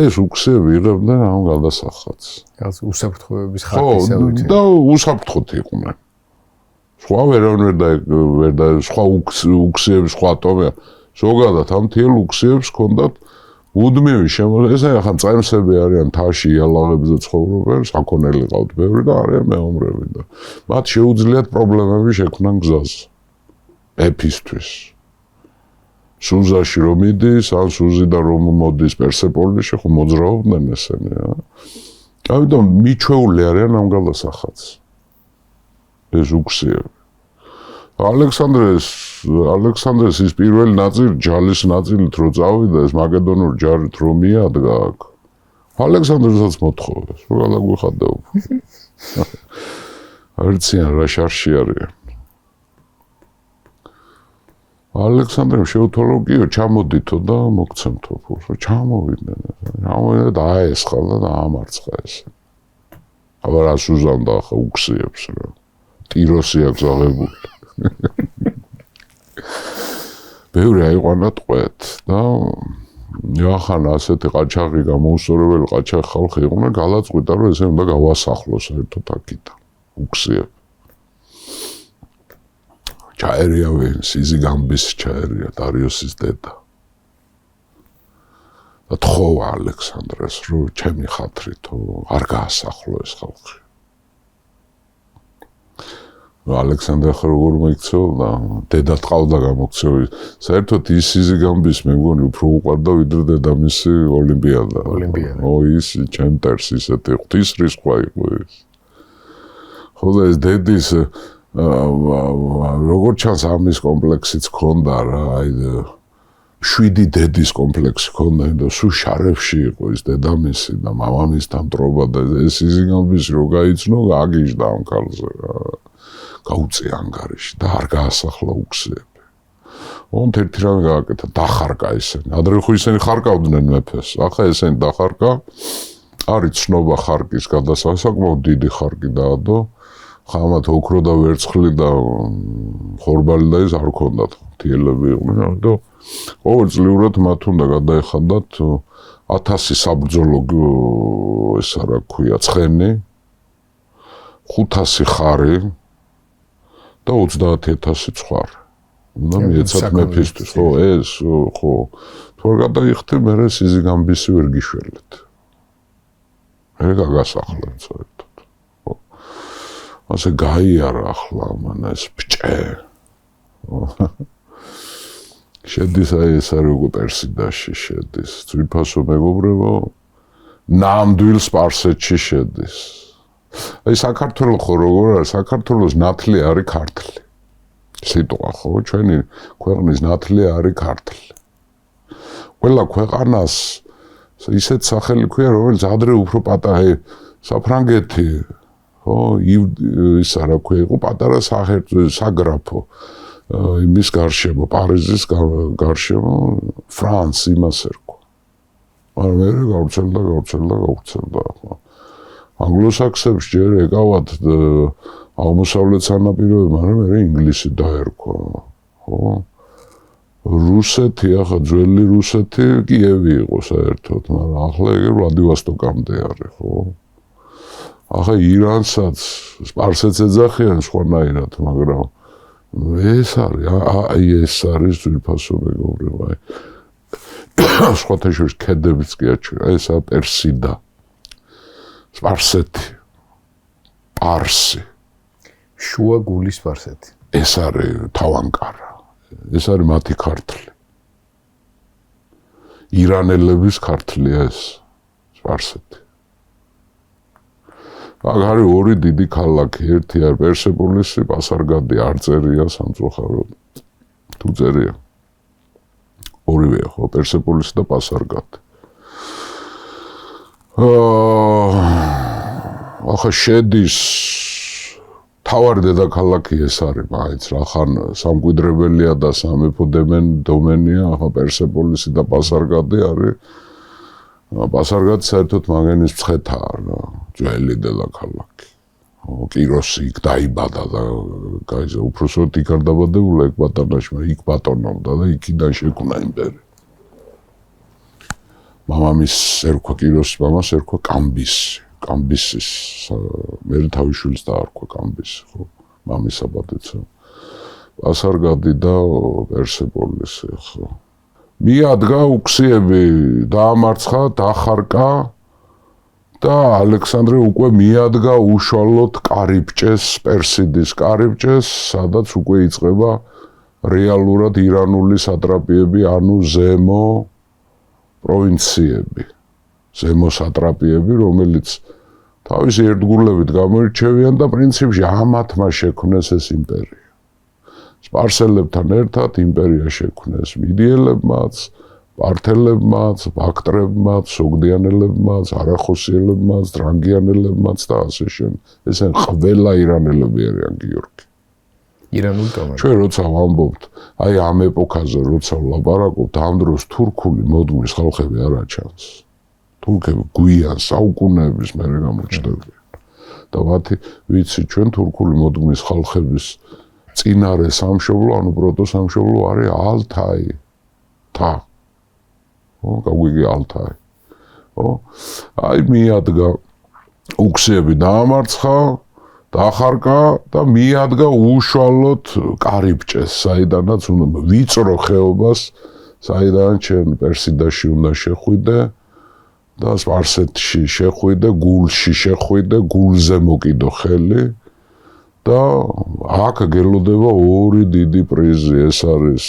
ეს უქციები იღებდნენ ამ გადასახადს რაღაც უსაფრთხოების ხარკის ელოდი და უსაფრთხოდ იყვნენ სხვა ვერ და სხვა უქციების სხვა ტომია ზოგადად ამ თელ უქციებს ჰქონდათ უდმივი ეს ახლა წაემსები არიან თაში იალაღებზე ცხოვრობენ საქონელი ყავთ ბევრი და არიან მეომრები და მათ შეუძლიათ პრობლემები შექმნან გზაზე ეფისთვის სუზაში რომ იდის ან სუზიდან რომ მოდის პერსეპოლისში ხო მოძრაობდნენ ესენი ამიტომ მიჩვეული არიან ამ გადასახადს ეს უქციები ალექსანდრეს ის პირველი ნაწილი ჯალის ნაწილით რო წავიდა ეს მაკედონური ჯარით რომ მიადგა აქ ალექსანდრესაც მოთხოვეს რომ გადაგვიხადეობ არციან რა შარში არიან ალექსანდრემ შეუთვალო კიო ჩამოდითო და მოგცემთო ფულს ჩამოვიდნენ და აესხალა და ამარცხა ესე აბა რა სუზამდა ახლა უქციებს რა ტიროსი აქვს აღებული ბევრი აიყვანა ტყვეთ და ახან ასეთი ყაჩაღი გამოუსწორებელი ყაჩაღი ხალხი იყვნენ გადაწყვიტა რომ ესე უნდა გავასახლოს საერთოდ აქიდან უქციები ჩაერია ვინ სიზიგამბის ჩაერია დარიოსის დედა და თხოვა ალექსანდრეს რომ ჩემი ხათრითო არ გაასახლო ეს ხალხი ალექსანდრე როგორ მოიქცეოდა დედა ტყავდა გამოქცევი საერთოდ ის სიზიგამბის მე მგონი უფრო უყვარდა ვიდრე დედამისი ოლიმპიადა ის ჩემტერს ისეთი ღვთისრისხვა იყო ის ხო და ეს დედის როგორ ჩანს ამის კომპლექსიც ჰქონდა რა აი 7 დედის კომპლექსი ჰქონდა და სულ შარებში იყო ის დედამისი და მამამისთან მტრობა და ეს სიზიგამბის რო გაიცნო აგიჟდა ამ ქალზე რა გაუწია ანგარიში და არ გაასახლა უქციები. ოღონდ ერთი რამე გააკეთა, დახარკა ისინი. ადრე ხო ისინი ხარკავდნენ მეფეს. ახლა ესენი დახარკა. არის ცნობა ხარკის გადასასაკმაოდ დიდი ხარკი დაადო. ხამათ ოქრო და ვერცხლი და ხორბალი და ის არ ქონდათ. თიელები იყვნენ და ყოველწლიურად მათ უნდა გადაეხადათ 1000 საბრძოლო ესა რა ქვია ცხენი 500 ხარი და 30000 ცხვარი. უნდა მიეცათ მეფისთვის, ხო, ეს, ხო. თუ არ გადაიხდი, მერე სიზიგამბისი ვერ გიშველეთ. მე გაგასახლეთ საერთოდ. ხო. ასე გაიარა ახლა მან ეს ბჭე. შედის აი ეს არის უკვე პერსიდაში შედის. ძვირფასო მეგობრებო, ნამდვილ სპარსეთში შედის. აი საქართველოს ხო როგორ არის საქართველოს ნათლი არის ქართლი სიტყვა ხო ჩვენი ქვეყნის ნათლი არის ქართლი ყველა ქვეყანას ისეთ სახელი ქვია რომელიც ადრე უფრო პატარა საფრანგეთი ხო ისა რა ქვია იყო პატარა საგრაფო იმის გარშემო პარიზის გარშემო ფრანს იმას ერქვა მაგრამ მე გავრცელდა ხო ანგლოსაქსებს ჯერ ეკავათ აღმოსავლეთ სანაპიროები, მაგრამ მე ინგლისი დაერქვა, ხო? რუსეთი, ახლა ძველი რუსეთი კიევი იყო საერთოდ, მაგრამ ახლა ეგ ვლადივოსტოკამდე არის, ხო? ახლა ირანსაც, სპარსეთს ეძახიან სხვანაირად, მაგრამ ეს არის ძვირფასო მეგობრებო, აი. სხვათა შორის ქედებიც კი აჩვენა, ესა პერსიდა. სპარსეთი, პარსი. შუა გულის სპარსეთი. ეს არის თავანკარა. ეს არის მათი ქართლი. ირანელების ქართლია ეს სპარსეთი. აქ არის ორი დიდი ქალაქი, ერთი არის პერსეპოლისი, პასარგადი არ წერია სამწუხაროდ. თუ წერია. ორივეა ხო, პერსეპოლისი და პასარგადი. ახლა შედის თავარი დედაქალაქი ეს არის, მაინც რა ხან სამკვიდრებელია და სამეფო დომენია, ახლა პერსეპოლისი და პასარგადი არის. პასარგადი საერთოდ მაგენის მცხეთაა რა, ძველი დედაქალაქი. კიროსი იქ დაიბადა და გაიზა უფროსოდ იქ არ დაბადებულა ეგ ბატონაში, მაგრამ იქ ბატონობდა და იქიდან შექმნა იმპერია. მამამის ერქვა კიროსის მამას ერქვა კამბისის მე თავის შვილს დაარქვა კამბისი, ხო, მამის აბადეცა. პასარგადი და პერსეპოლისი, ხო. მიადგა უქსიები, დაამარცხა, დახარკა და ალექსანდრე უკვე მიადგა უშუალოდ კარიბჭეს, პერსიდის კარიბჭეს, სადაც უკვე იწყება რეალურად ირანული სატრაპიები, ანუ ზემო პროვინციები, ზემო სატრაპიები, რომელიც თავისი ერთგულებით გამოირჩევიან და პრინციპში ამათმა შექმნეს ეს იმპერია. სპარსელებთან ერთად იმპერია შექმნეს მიდიელებმაც, პართელებმაც, ბაქტრებმაც, სოგდიანელებმაც, არახოსიელებმაც, დრანგიანელებმაც და ასე შემდეგ. ესენ ყველა ირანელები არიან გიორგი. ირანული ტომები. ჩვენ როცა ვამბობთ, აი ამ ეპოქაზე როცა ვლაპარაკობთ, ამ დროს თურქული მოდმის ხალხები არ აჩანს. თურქები გვიან საუკუნეების მერე გამოჩნდებიან. და მათი ვიცი ჩვენ თურქული მოდმის ხალხების წინარე სამშობლო, ანუ პროტო სამშობლო არის ალთაი. გაგვიგი ალთაი. აი მიადგა უქსიები დაამარცხა, დახარკა და მიადგა უშუალოდ კარიბჭეს, საიდანაც უნდა ვიწრო ხეობას, საიდან ჩვენ პერსიდაში უნდა შეხვიდე და სპარსეთში შეხვიდე, გულში შეხვიდე, გულზე მოკიდო ხელი და აქ გელოდება ორი დიდი პრიზი, ეს არის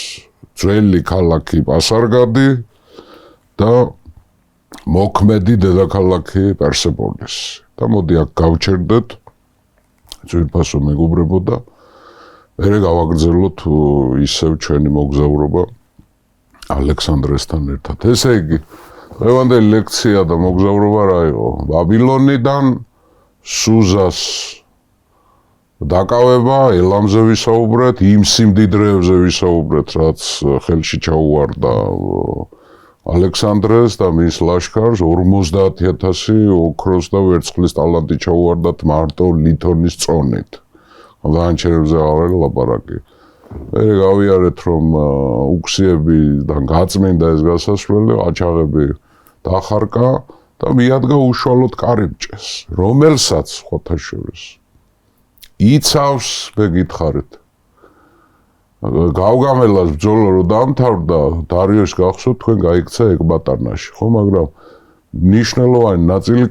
ძველი ქალაქი პასარგადი და მოქმედი დედაქალაქი პერსეპოლისი. და მოდი აქ გავჩერდეთ ძვირფასო მეგობრებო და მერე გავაგრძელოთ ისევ ჩვენი მოგზაურობა ალექსანდრესთან ერთად. ესე იგი, დღევანდელი ლექცია და მოგზაურობა რა იყო? ბაბილონიდან სუზას დაკავება, ელამზე ვისაუბრეთ, იმ სიმდიდრეებზე ვისაუბრეთ, რაც ხელში ჩაუვარდა ალექსანდრეს და მის ლაშქარს 50,000 ოქროს და ვერცხლის ტალანტი ჩაუვარდათ მარტო ლითონის წონით. დანარჩენებზე აღარ ლაპარაკი. მე გავიარეთ რომ უქსიებიდან გაწმინდა ეს გასასვლელი, აჩაღები დახარკა და მიადგა უშუალოდ კარიბჭეს, რომელსაც ხოთაშორის იცავს, მე გითხარით. გავგამელას ბრძოლა რო დაამთავრდა, დარიოს გახსოვთ, თქვენ გაიქცა ეკბატანაში, ხო, მაგრამ ნიშნულოვანი ნაწილი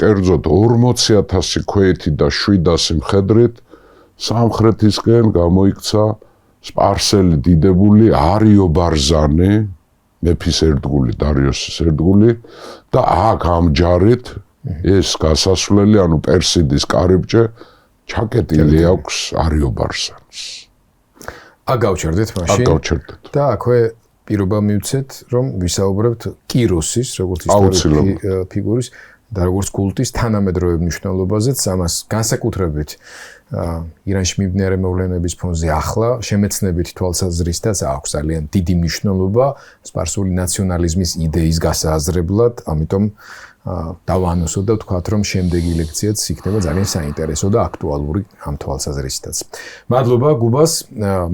კერძოდ 40,000 ქვეითი და 700 მხედრით სამხრეთისკენ გამოიქცა სპარსელი დიდებული არიობარზანი, მეფის ერთგული, დარიოსის ერთგული და აქ ამ ჯარით ეს გასასვლელი, ანუ პერსიდის კარიბჭე ჩაკეტილი აქვს არიობარზანს. აგავჩერდეთ მაშინ. აგავჩერდეთ. და აქვე პირობა მივცეთ, რომ ვისაუბრებთ კიროსის, როგორც ისტორიული ფიგურის და როგორც კულტის თანამედროვე მნიშვნელობაზეც, ამას განსაკუთრებით ირანში მიმდინარე მოვლენების ფონზე ახლა შემეცნებით თვალსაზრისითაც აქვს ძალიან დიდი მნიშვნელობა სპარსული ნაციონალიზმის იდეის გასააზრებლად, ამიტომ დავანოსოთ და ვთქვათ, რომ შემდეგი ლექციაც იქნება ძალიან საინტერესო და აქტუალური ამ თვალსაზრისითაც. მადლობა გუბას,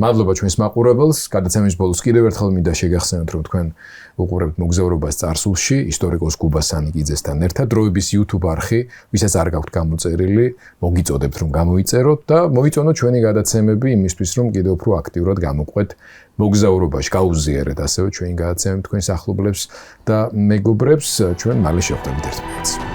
მადლობა ჩვენს მაყურებელს. გადაცემის ბოლოს კიდევ ერთხელ მინდა შეგახსენოთ, რომ თქვენ უყურებთ მოგზაურობას წარსულში, ისტორიკოს გუბა სანიკიძესთან ერთად. დროების YouTube არხი, ვისაც არ გაქვთ გამოწერილი, მოგიწოდებთ რომ გამოიწეროთ და მოიწონოთ ჩვენი გადაცემები იმისთვის, რომ კიდევ უფრო აქტიურად გამოყვეთ მოგზაურობაში, გაუზიარეთ ასევე ჩვენი გადაცემები თქვენს ახლობლებს და მეგობრებს. ჩვენ მალე შევხვდებით ერთმანეთს.